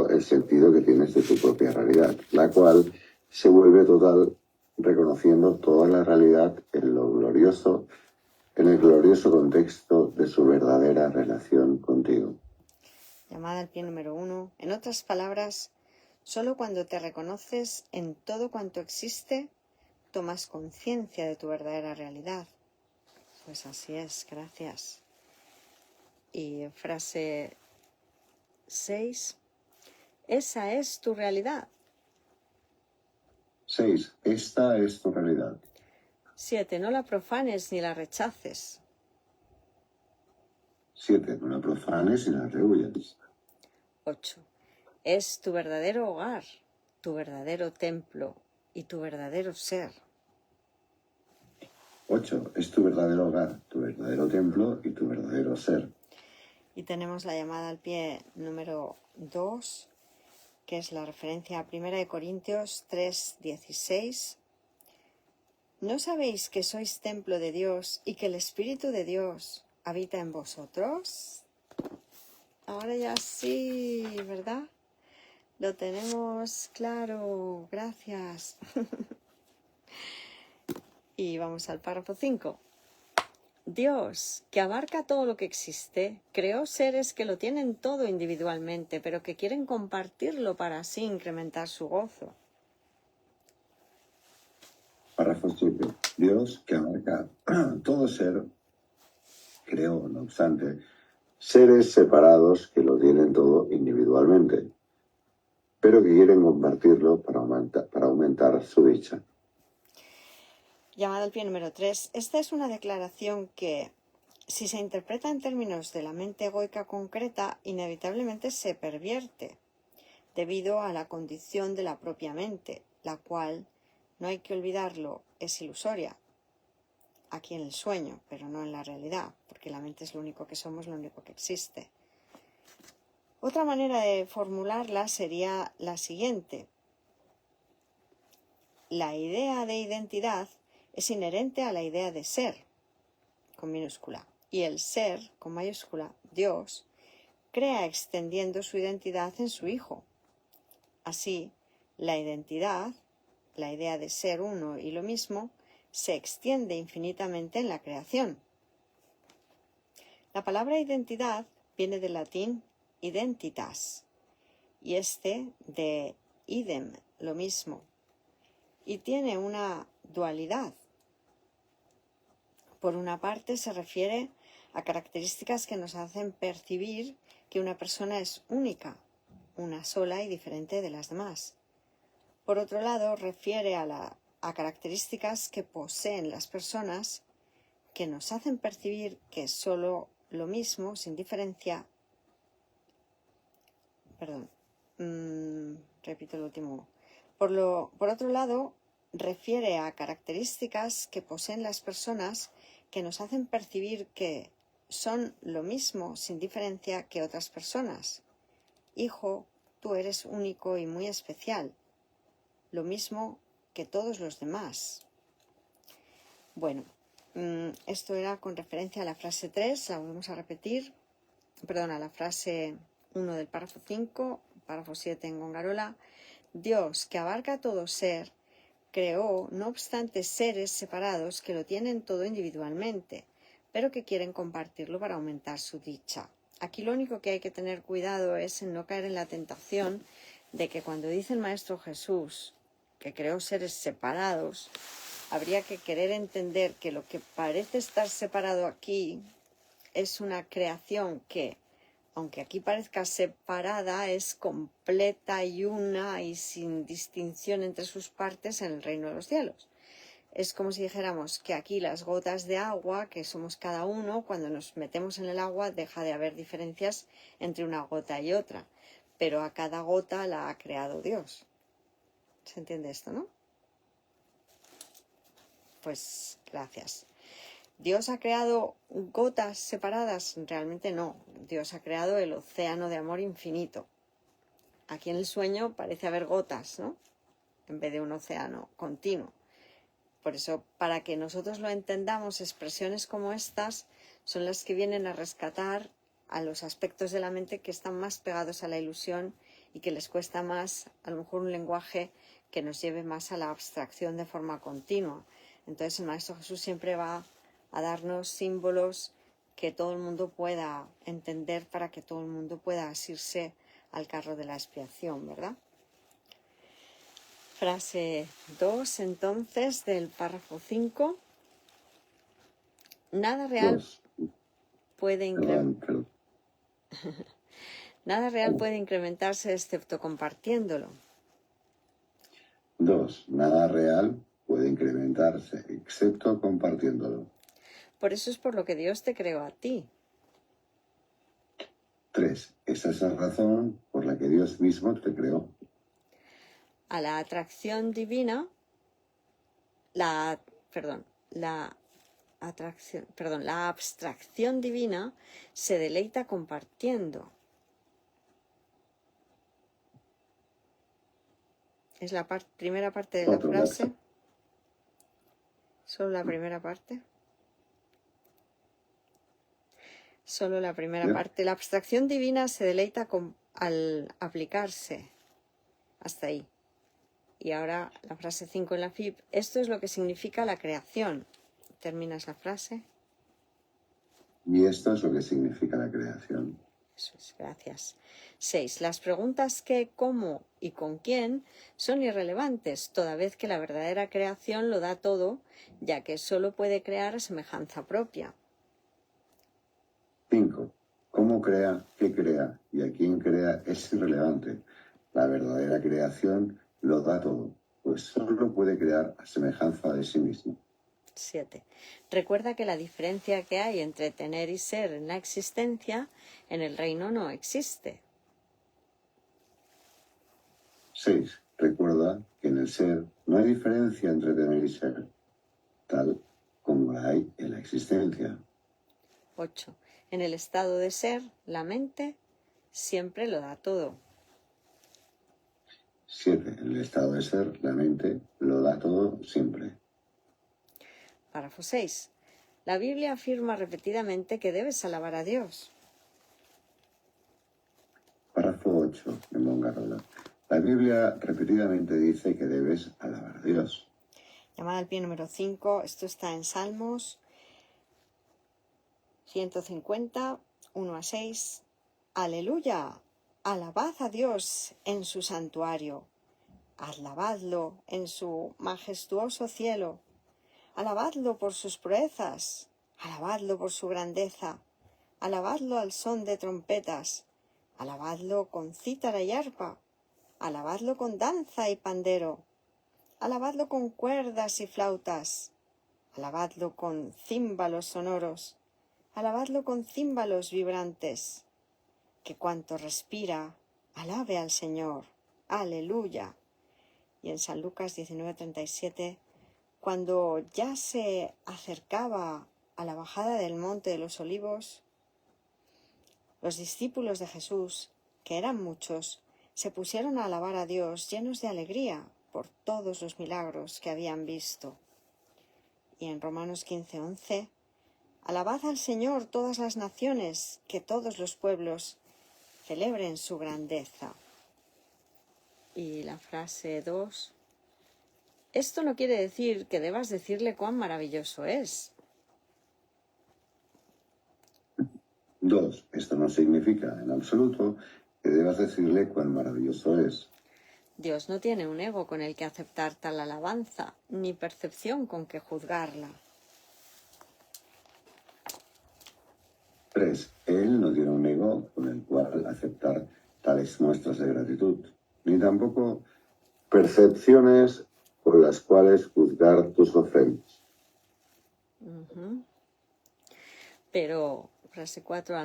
el sentido que tienes de tu propia realidad, la cual se vuelve total reconociendo toda la realidad en el glorioso contexto de su verdadera relación contigo. Llamada al pie número 1. En otras palabras, solo cuando te reconoces en todo cuanto existe, tomas conciencia de tu verdadera realidad. Pues así es, gracias. Y frase 6. Esa es tu realidad. 6. Esta es tu realidad. 7. No la profanes ni la rechaces. 7. No la profanes ni la rehuyas. 8. Es tu verdadero hogar, tu verdadero templo y tu verdadero ser. 8. Es tu verdadero hogar, tu verdadero templo y tu verdadero ser. Y tenemos la llamada al pie número 2, que es la referencia a 1 Corintios 3:16. ¿No sabéis que sois templo de Dios y que el Espíritu de Dios habita en vosotros? Ahora ya sí, ¿verdad? Lo tenemos claro, gracias. Y vamos al párrafo 5. Dios, que abarca todo lo que existe, creó seres que lo tienen todo individualmente, pero que quieren compartirlo para así incrementar su gozo. Párrafo 7. Dios, que abarca todo ser, creó, no obstante, seres separados que lo tienen todo individualmente, pero que quieren compartirlo para aumentar su dicha. Llamada al pie número 3. Esta es una declaración que, si se interpreta en términos de la mente egoica concreta, inevitablemente se pervierte, debido a la condición de la propia mente, la cual, no hay que olvidarlo, es ilusoria, aquí en el sueño, pero no en la realidad, porque la mente es lo único que somos, lo único que existe. Otra manera de formularla sería la siguiente. La idea de identidad es inherente a la idea de ser, con minúscula, y el ser, con mayúscula, Dios, crea extendiendo su identidad en su Hijo. Así, la identidad, la idea de ser uno y lo mismo, se extiende infinitamente en la creación. La palabra identidad viene del latín identitas, y de idem, lo mismo, y tiene una dualidad. Por una parte se refiere a características que nos hacen percibir que una persona es única, una sola y diferente de las demás. Por otro lado, refiere a características que poseen las personas que nos hacen percibir que es solo lo mismo, sin diferencia. Repito el último. Por otro lado, refiere a características que poseen las personas que nos hacen percibir que son lo mismo, sin diferencia, que otras personas. Hijo, tú eres único y muy especial, lo mismo que todos los demás. Bueno, esto era con referencia a la frase 3, la volvemos a repetir, a la frase 1 del párrafo 5, párrafo 7 en Gongarola. Dios, que abarca todo ser, creó, no obstante, seres separados que lo tienen todo individualmente, pero que quieren compartirlo para aumentar su dicha. Aquí lo único que hay que tener cuidado es en no caer en la tentación de que cuando dice el Maestro Jesús que creó seres separados, habría que querer entender que lo que parece estar separado aquí es una creación que, aunque aquí parezca separada, es completa y una y sin distinción entre sus partes en el reino de los cielos. Es como si dijéramos que aquí las gotas de agua, que somos cada uno, cuando nos metemos en el agua deja de haber diferencias entre una gota y otra, pero a cada gota la ha creado Dios. ¿Se entiende esto, no? Pues gracias. ¿Dios ha creado gotas separadas? Realmente no. Dios ha creado el océano de amor infinito. Aquí en el sueño parece haber gotas, ¿no? En vez de un océano continuo. Por eso, para que nosotros lo entendamos, expresiones como estas son las que vienen a rescatar a los aspectos de la mente que están más pegados a la ilusión y que les cuesta más, a lo mejor, un lenguaje que nos lleve más a la abstracción de forma continua. Entonces, el Maestro Jesús siempre va a darnos símbolos que todo el mundo pueda entender para que todo el mundo pueda asirse al carro de la expiación, ¿verdad? Frase 2, entonces, del párrafo 5. Nada real puede Nada real puede incrementarse excepto compartiéndolo. 2. Nada real puede incrementarse excepto compartiéndolo. Por eso es por lo que Dios te creó a ti. 3. Esa es la razón por la que Dios mismo te creó. A la atracción divina, la abstracción divina se deleita compartiendo. Es la primera parte de la frase. Solo la primera parte. Solo la primera parte. La abstracción divina se deleita al aplicarse. Hasta ahí. Y ahora la frase 5 en la FIP. Esto es lo que significa la creación. ¿Terminas la frase? Y esto es lo que significa la creación. Eso es, gracias. 6. Las preguntas qué, cómo y con quién son irrelevantes, toda vez que la verdadera creación lo da todo, ya que solo puede crear a semejanza propia. 5. Cómo crea, qué crea y a quién crea es irrelevante. La verdadera creación lo da todo, pues solo puede crear a semejanza de sí mismo. 7. Recuerda que la diferencia que hay entre tener y ser en la existencia, en el reino no existe. 6. Recuerda que en el ser no hay diferencia entre tener y ser, tal como la hay en la existencia. 8. En el estado de ser, la mente siempre lo da todo. 7. En el estado de ser, la mente lo da todo siempre. Párrafo 6. La Biblia afirma repetidamente que debes alabar a Dios. Párrafo 8 en Gongarola. La Biblia repetidamente dice que debes alabar a Dios. Llamada al pie número 5. Esto está en Salmos 150, 1 a 6. Aleluya. Alabad a Dios en su santuario. Alabadlo en su majestuoso cielo. Alabadlo por sus proezas. Alabadlo por su grandeza, alabadlo al son de trompetas, alabadlo con cítara y arpa, alabadlo con danza y pandero, alabadlo con cuerdas y flautas, alabadlo con címbalos sonoros, alabadlo con címbalos vibrantes. Que cuanto respira, alabe al Señor. ¡Aleluya! Y en San Lucas 19:37, cuando ya se acercaba a la bajada del Monte de los Olivos, los discípulos de Jesús, que eran muchos, se pusieron a alabar a Dios llenos de alegría por todos los milagros que habían visto. Y en Romanos 15:11, alabad al Señor todas las naciones, que todos los pueblos celebren su grandeza. Y la frase 2, esto no quiere decir que debas decirle cuán maravilloso es. 2. Esto no significa en absoluto que debas decirle cuán maravilloso es. Dios no tiene un ego con el que aceptar tal alabanza, ni percepción con que juzgarla. 3. Él no tiene un ego con el cual aceptar tales muestras de gratitud, ni tampoco percepciones con las cuales juzgar tus ofrendas. Pero, frase 4,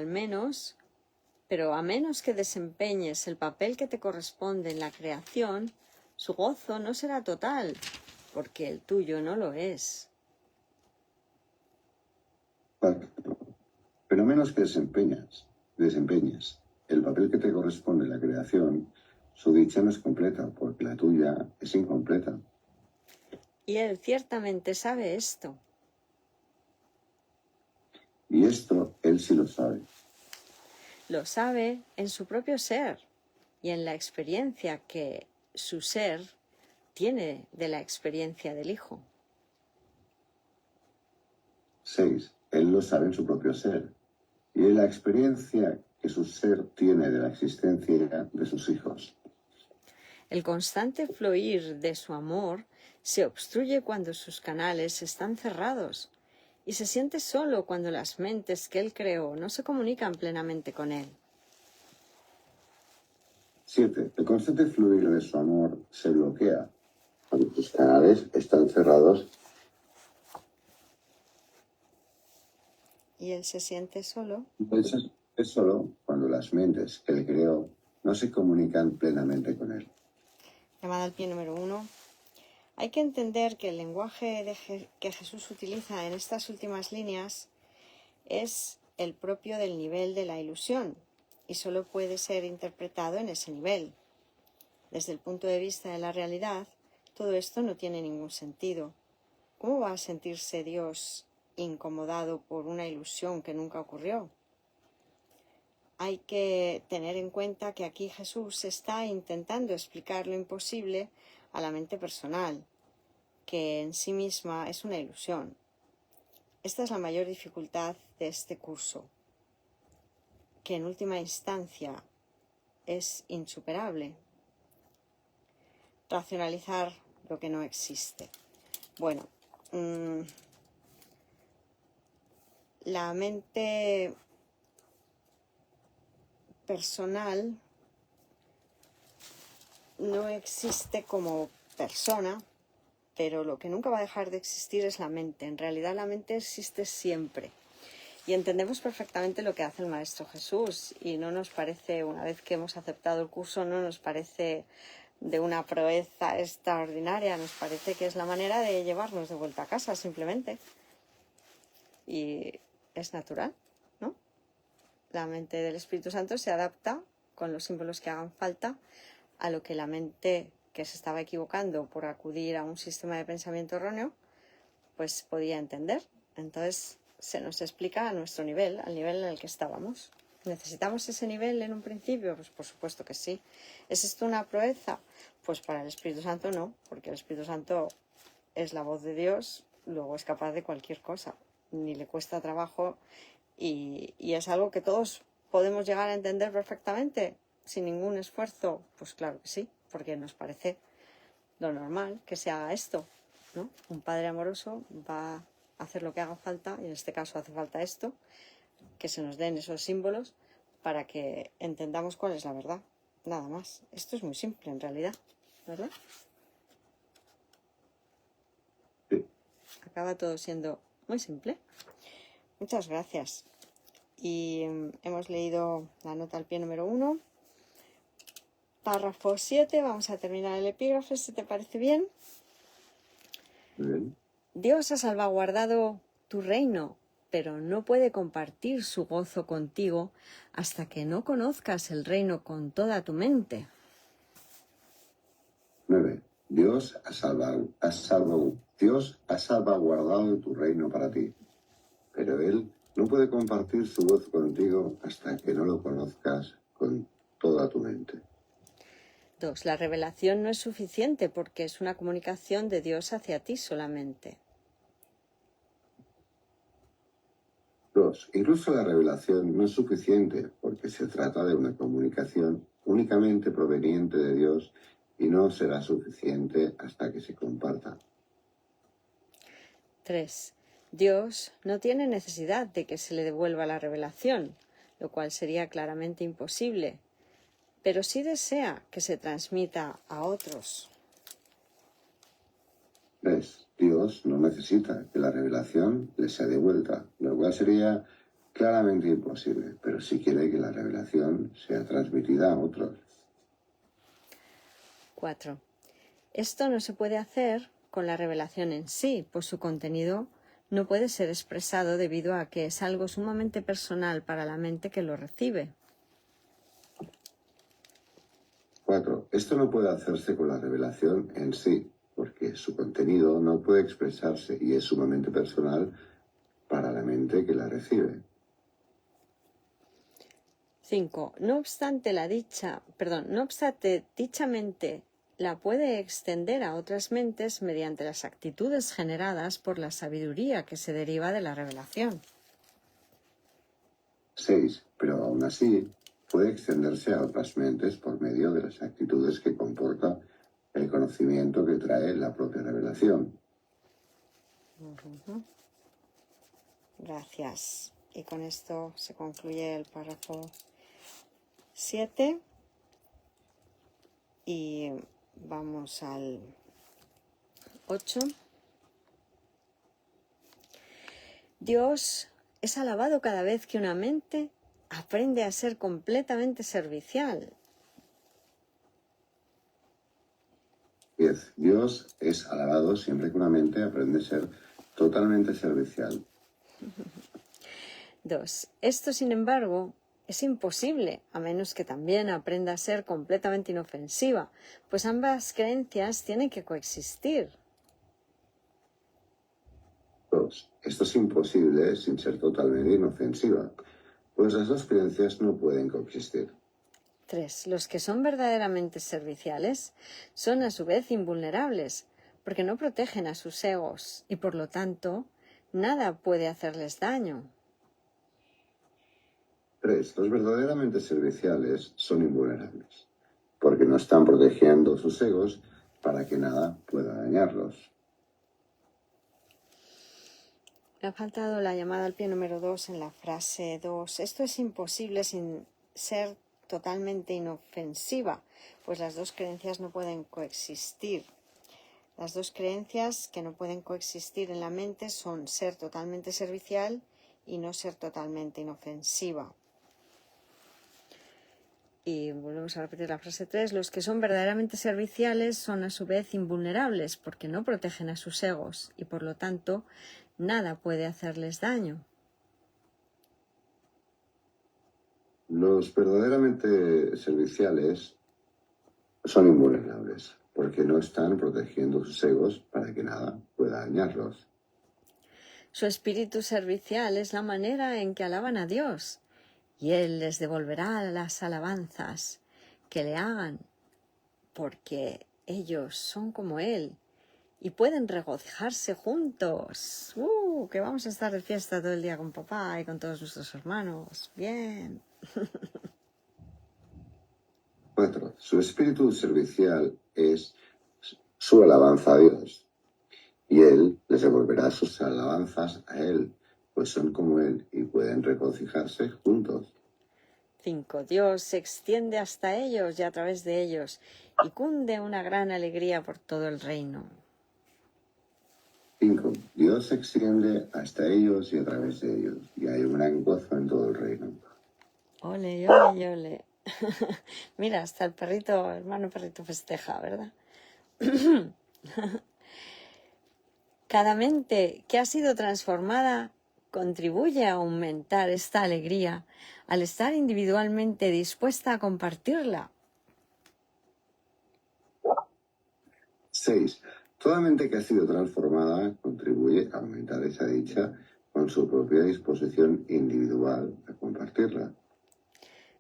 pero a menos que desempeñes el papel que te corresponde en la creación, su gozo no será total, porque el tuyo no lo es. Pero a menos que desempeñes el papel que te corresponde en la creación, su dicha no es completa, porque la tuya es incompleta. Y él ciertamente sabe esto. Y esto él sí lo sabe. Lo sabe en su propio ser y en la experiencia que su ser tiene de la experiencia del Hijo. 6. Él lo sabe en su propio ser y en la experiencia que su ser tiene de la existencia de sus hijos. El constante fluir de su amor se obstruye cuando sus canales están cerrados y se siente solo cuando las mentes que él creó no se comunican plenamente con él. 7. El constante fluir de su amor se bloquea cuando sus canales están cerrados Y él se siente solo. Entonces, es solo cuando las mentes que le creó no se comunican plenamente con él. Llamada al pie número 1. Hay que entender que el lenguaje que Jesús utiliza en estas últimas líneas es el propio del nivel de la ilusión y solo puede ser interpretado en ese nivel. Desde el punto de vista de la realidad, todo esto no tiene ningún sentido. ¿Cómo va a sentirse Dios incomodado por una ilusión que nunca ocurrió? Hay que tener en cuenta que aquí Jesús está intentando explicar lo imposible a la mente personal, que en sí misma es una ilusión. Esta es la mayor dificultad de este curso, que en última instancia es insuperable. Racionalizar lo que no existe. Bueno, la mente personal no existe como persona, pero lo que nunca va a dejar de existir es la mente. En realidad la mente existe siempre. Y entendemos perfectamente lo que hace el Maestro Jesús y no nos parece, una vez que hemos aceptado el curso, no nos parece de una proeza extraordinaria, nos parece que es la manera de llevarnos de vuelta a casa simplemente. Y es natural, ¿no? La mente del Espíritu Santo se adapta con los símbolos que hagan falta a lo que la mente que se estaba equivocando por acudir a un sistema de pensamiento erróneo, pues podía entender. Entonces se nos explica a nuestro nivel, al nivel en el que estábamos. ¿Necesitamos ese nivel en un principio? Pues por supuesto que sí. ¿Es esto una proeza? Pues para el Espíritu Santo no, porque el Espíritu Santo es la voz de Dios, luego es capaz de cualquier cosa, ni le cuesta trabajo y es algo que todos podemos llegar a entender perfectamente sin ningún esfuerzo. Pues claro que sí, porque nos parece lo normal que se haga esto, ¿no? Un padre amoroso va hacer lo que haga falta, y en este caso hace falta esto, que se nos den esos símbolos para que entendamos cuál es la verdad. Nada más. Esto es muy simple en realidad, ¿verdad? Sí. Acaba todo siendo muy simple. Muchas gracias. Y hemos leído la nota al pie número 1. Párrafo 7. Vamos a terminar el epígrafe, si te parece bien. Muy bien. Dios ha salvaguardado tu reino, pero no puede compartir su gozo contigo hasta que no conozcas el reino con toda tu mente. 9. Dios ha salvaguardado tu reino para ti, pero Él no puede compartir su gozo contigo hasta que no lo conozcas con toda tu mente. 2. La revelación no es suficiente porque es una comunicación de Dios hacia ti solamente. 2. Incluso la revelación no es suficiente porque se trata de una comunicación únicamente proveniente de Dios y no será suficiente hasta que se comparta. 3. Dios no tiene necesidad de que se le devuelva la revelación, lo cual sería claramente imposible, pero sí desea que se transmita a otros. 3. Dios no necesita que la revelación le sea devuelta, lo cual sería claramente imposible, pero sí quiere que la revelación sea transmitida a otros. 4. Esto no se puede hacer con la revelación en sí, pues su contenido no puede ser expresado debido a que es algo sumamente personal para la mente que lo recibe. 4. Esto no puede hacerse con la revelación en sí, porque su contenido no puede expresarse y es sumamente personal para la mente que la recibe. 5. No obstante, dicha mente la puede extender a otras mentes mediante las actitudes generadas por la sabiduría que se deriva de la revelación. 6. Pero aún así puede extenderse a otras mentes por medio de las actitudes que comporta el conocimiento que trae la propia revelación. Gracias. Y con esto se concluye el párrafo 7. Y vamos al 8. Dios es alabado cada vez que una mente aprende a ser completamente servicial. 10. Dios es alabado siempre que una mente aprende a ser totalmente servicial. 2. Esto, sin embargo, es imposible, a menos que también aprenda a ser completamente inofensiva, pues ambas creencias tienen que coexistir. 2. Esto es imposible sin ser totalmente inofensiva, pues las dos creencias no pueden coexistir. 3. Los que son verdaderamente serviciales son a su vez invulnerables, porque no protegen a sus egos y por lo tanto nada puede hacerles daño. 3. Los verdaderamente serviciales son invulnerables, porque no están protegiendo sus egos para que nada pueda dañarlos. Me ha faltado la llamada al pie número 2 en la frase 2. Esto es imposible sin ser totalmente inofensiva, pues las dos creencias no pueden coexistir. Las dos creencias que no pueden coexistir en la mente son ser totalmente servicial y no ser totalmente inofensiva. Y volvemos a repetir la frase 3. Los que son verdaderamente serviciales son a su vez invulnerables porque no protegen a sus egos y por lo tanto nada puede hacerles daño. Los verdaderamente serviciales son invulnerables porque no están protegiendo sus egos para que nada pueda dañarlos. Su espíritu servicial es la manera en que alaban a Dios y Él les devolverá las alabanzas que le hagan porque ellos son como Él y pueden regocijarse juntos. Que vamos a estar de fiesta todo el día con papá y con todos nuestros hermanos. Bien. 4. Su espíritu servicial es su alabanza a Dios y Él les devolverá sus alabanzas a Él, pues son como Él y pueden regocijarse juntos. 5. Dios se extiende hasta ellos y a través de ellos, y cunde una gran alegría por todo el reino. 5. Dios se extiende hasta ellos y a través de ellos, y hay un gran gozo en todo el reino. Ole, ole, ole. Mira, hasta el perrito, hermano perrito festeja, ¿verdad? Cada mente que ha sido transformada contribuye a aumentar esta alegría al estar individualmente dispuesta a compartirla. 6. Toda mente que ha sido transformada contribuye a aumentar esa dicha con su propia disposición individual a compartirla.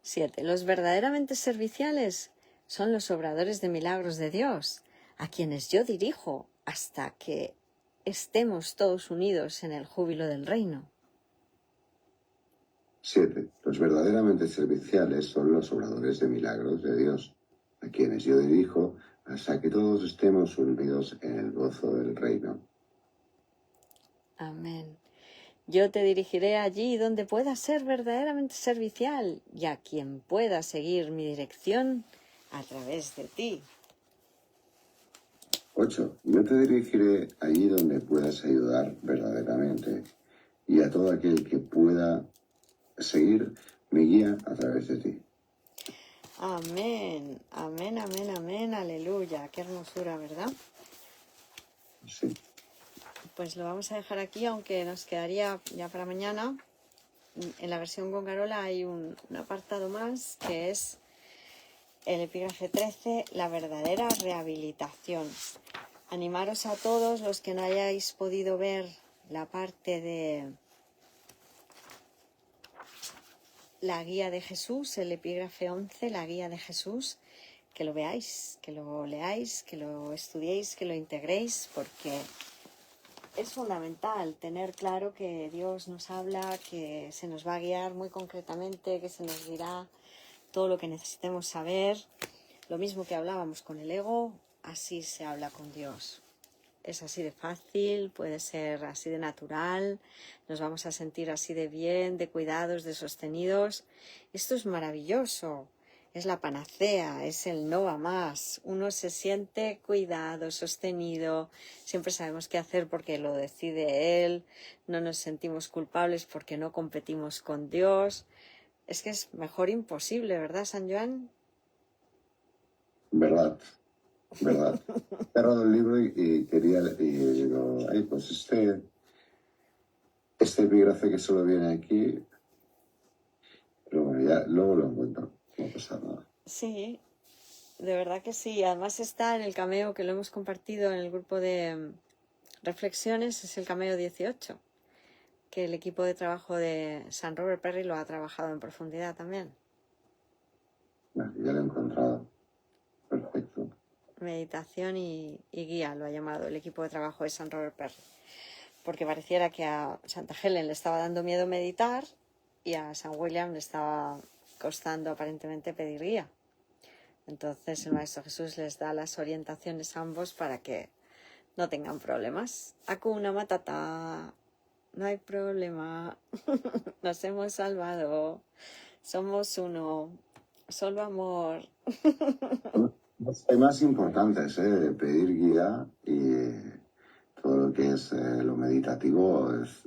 7. Los verdaderamente serviciales son los obradores de milagros de Dios, a quienes yo dirijo hasta que estemos todos unidos en el júbilo del reino. 7. Los verdaderamente serviciales son los obradores de milagros de Dios, a quienes yo dirijo hasta que todos estemos unidos en el gozo del reino. Amén. Yo te dirigiré allí donde puedas ser verdaderamente servicial y a quien pueda seguir mi dirección a través de ti. 8. Yo te dirigiré allí donde puedas ayudar verdaderamente y a todo aquel que pueda seguir mi guía a través de ti. Amén, amén, amén, amén, aleluya. Qué hermosura, ¿verdad? Sí. Pues lo vamos a dejar aquí, aunque nos quedaría ya para mañana. En la versión con Carola hay un apartado más que es el epígrafe 13, la verdadera rehabilitación. Animaros a todos los que no hayáis podido ver la parte de la guía de Jesús, el epígrafe 11, la guía de Jesús, que lo veáis, que lo leáis, que lo estudiéis, que lo integréis, porque es fundamental tener claro que Dios nos habla, que se nos va a guiar muy concretamente, que se nos dirá todo lo que necesitemos saber. Lo mismo que hablábamos con el ego, así se habla con Dios. Es así de fácil, puede ser así de natural, nos vamos a sentir así de bien, de cuidados, de sostenidos. Esto es maravilloso, es la panacea, es el no a más. Uno se siente cuidado, sostenido, siempre sabemos qué hacer porque lo decide Él, no nos sentimos culpables porque no competimos con Dios. Es que es mejor imposible, ¿verdad, San Joan? Verdad. He cerrado el libro y quería, y digo, ay, pues este epígrafe que solo viene aquí, pero bueno, ya luego lo encuentro, no pasa nada. Sí, de verdad que sí. Además está en el cameo que lo hemos compartido en el grupo de reflexiones, es el cameo 18, que el equipo de trabajo de San Robert Perry lo ha trabajado en profundidad también. Bueno, ya lo he encontrado. Perfecto. Meditación y guía lo ha llamado el equipo de trabajo de San Robert Perry. Porque pareciera que a Santa Helen le estaba dando miedo meditar y a San William le estaba costando aparentemente pedir guía. Entonces el Maestro Jesús les da las orientaciones a ambos para que no tengan problemas. Hakuna Matata, no hay problema, nos hemos salvado, somos uno, solo amor. Los temas importantes, pedir guía y todo lo que es lo meditativo es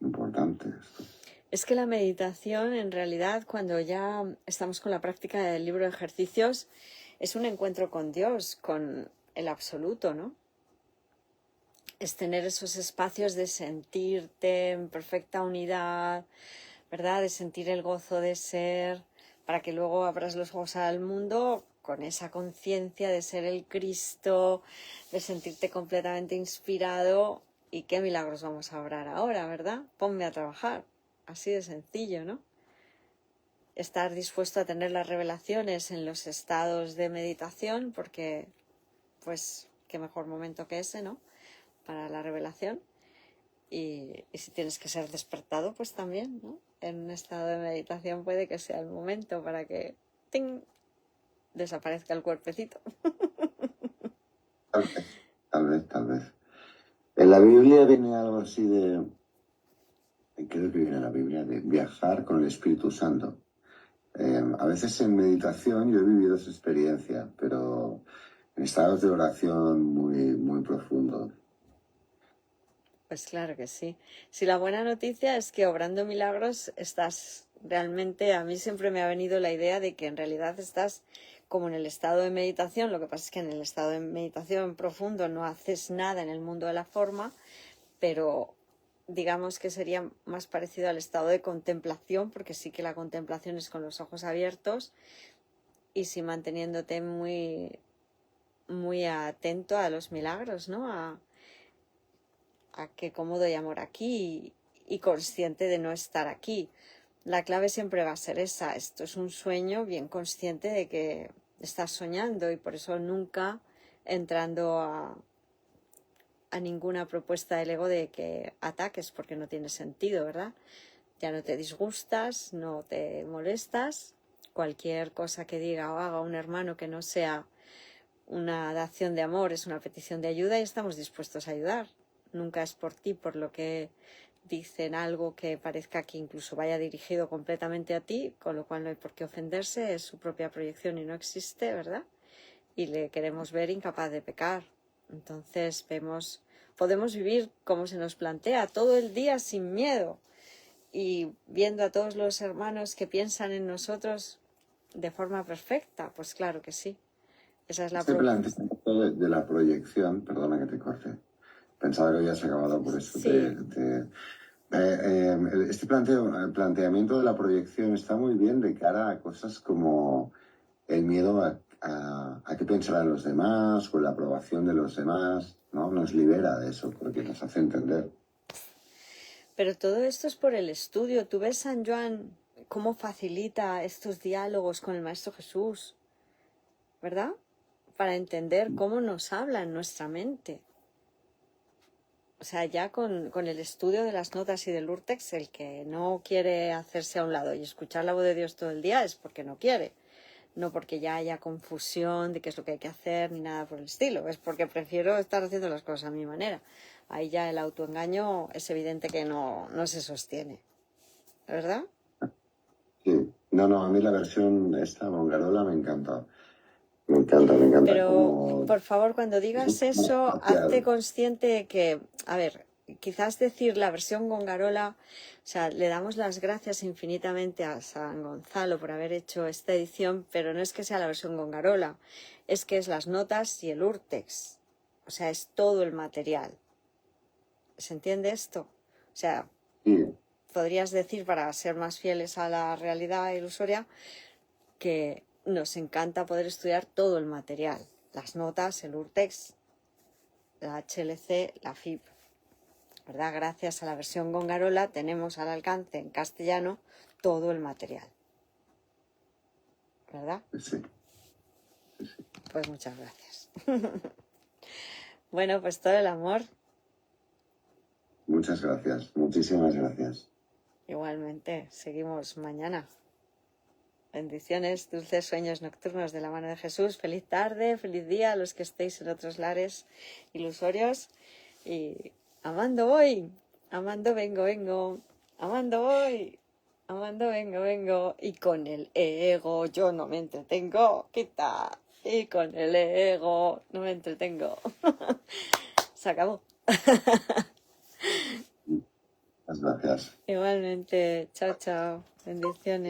importante. Esto. Es que la meditación, en realidad, cuando ya estamos con la práctica del libro de ejercicios, es un encuentro con Dios, con el absoluto, ¿no? Es tener esos espacios de sentirte en perfecta unidad, ¿verdad? De sentir el gozo de ser, para que luego abras los ojos al mundo con esa conciencia de ser el Cristo, de sentirte completamente inspirado. ¿Y qué milagros vamos a obrar ahora, verdad? Ponme a trabajar. Así de sencillo, ¿no? Estar dispuesto a tener las revelaciones en los estados de meditación, porque, pues, qué mejor momento que ese, ¿no? Para la revelación. Y si tienes que ser despertado, pues también, ¿no? En un estado de meditación puede que sea el momento para que ¡ting! Desaparezca el cuerpecito. Tal vez. En la Biblia viene algo así de, creo que viene en la Biblia, de viajar con el Espíritu Santo. A veces en meditación yo he vivido esa experiencia, pero en estados de oración muy, muy profundos. Pues claro que sí. Si la buena noticia es que obrando milagros estás realmente, a mí siempre me ha venido la idea de que en realidad estás como en el estado de meditación, lo que pasa es que en el estado de meditación profundo no haces nada en el mundo de la forma, pero digamos que sería más parecido al estado de contemplación, porque sí que la contemplación es con los ojos abiertos y sí manteniéndote muy, muy atento a los milagros, ¿no? A qué cómodo y amor aquí y consciente de no estar aquí. La clave siempre va a ser esa. Esto es un sueño, bien consciente de que estás soñando y por eso nunca entrando a ninguna propuesta del ego de que ataques porque no tiene sentido, ¿verdad? Ya no te disgustas, no te molestas. Cualquier cosa que diga o haga un hermano que no sea una acción de amor es una petición de ayuda y estamos dispuestos a ayudar. Nunca es por ti, por lo que dicen algo que parezca que incluso vaya dirigido completamente a ti, con lo cual no hay por qué ofenderse, es su propia proyección y no existe, ¿verdad? Y le queremos ver incapaz de pecar. Entonces podemos vivir como se nos plantea todo el día sin miedo y viendo a todos los hermanos que piensan en nosotros de forma perfecta, pues claro que sí. Esa es la Este propuesta. planteamiento de la proyección, perdona que te corte, pensaba que habías acabado, por eso Sí, este planteamiento de la proyección está muy bien de cara a cosas como el miedo a qué pensarán los demás o la aprobación de los demás, ¿no? Nos libera de eso porque nos hace entender. pero todo esto es por el estudio. Tú ves San Juan cómo facilita estos diálogos con el Maestro Jesús, ¿verdad? Para entender cómo nos habla en nuestra mente. O sea, ya con el estudio de las notas y del Urtext, el que no quiere hacerse a un lado y escuchar la voz de Dios todo el día es porque no quiere. No porque ya haya confusión de qué es lo que hay que hacer ni nada por el estilo. Es porque prefiero estar haciendo las cosas a mi manera. Ahí ya el autoengaño es evidente que no se sostiene. ¿Verdad? Sí, no, a mí la versión esta, Bongarola, me encanta. Me encanta Pero, como... por favor, cuando digas eso, hazte consciente de que, a ver, quizás decir la versión Gongarola, o sea, le damos las gracias infinitamente a San Gonzalo por haber hecho esta edición, pero no es que sea la versión Gongarola, es que es las notas y el Urtext. O sea, es todo el material. ¿Se entiende esto? O sea, Sí, podrías decir, para ser más fieles a la realidad ilusoria, que nos encanta poder estudiar todo el material, las notas, el Urtext, la HLC, la FIP, ¿verdad? Gracias a la versión Gongarola tenemos al alcance en castellano todo el material, ¿verdad? sí. Pues muchas gracias. Bueno, pues todo el amor, Muchas gracias, muchísimas gracias. igualmente, seguimos mañana. Bendiciones, dulces sueños nocturnos de la mano de Jesús. Feliz tarde, feliz día a los que estéis en otros lares ilusorios. Y amando voy, amando vengo, amando voy, amando vengo. Y con el ego yo no me entretengo, quita. Y con el ego no me entretengo. Se acabó. Muchas gracias. Igualmente, chao, chao. Bendiciones.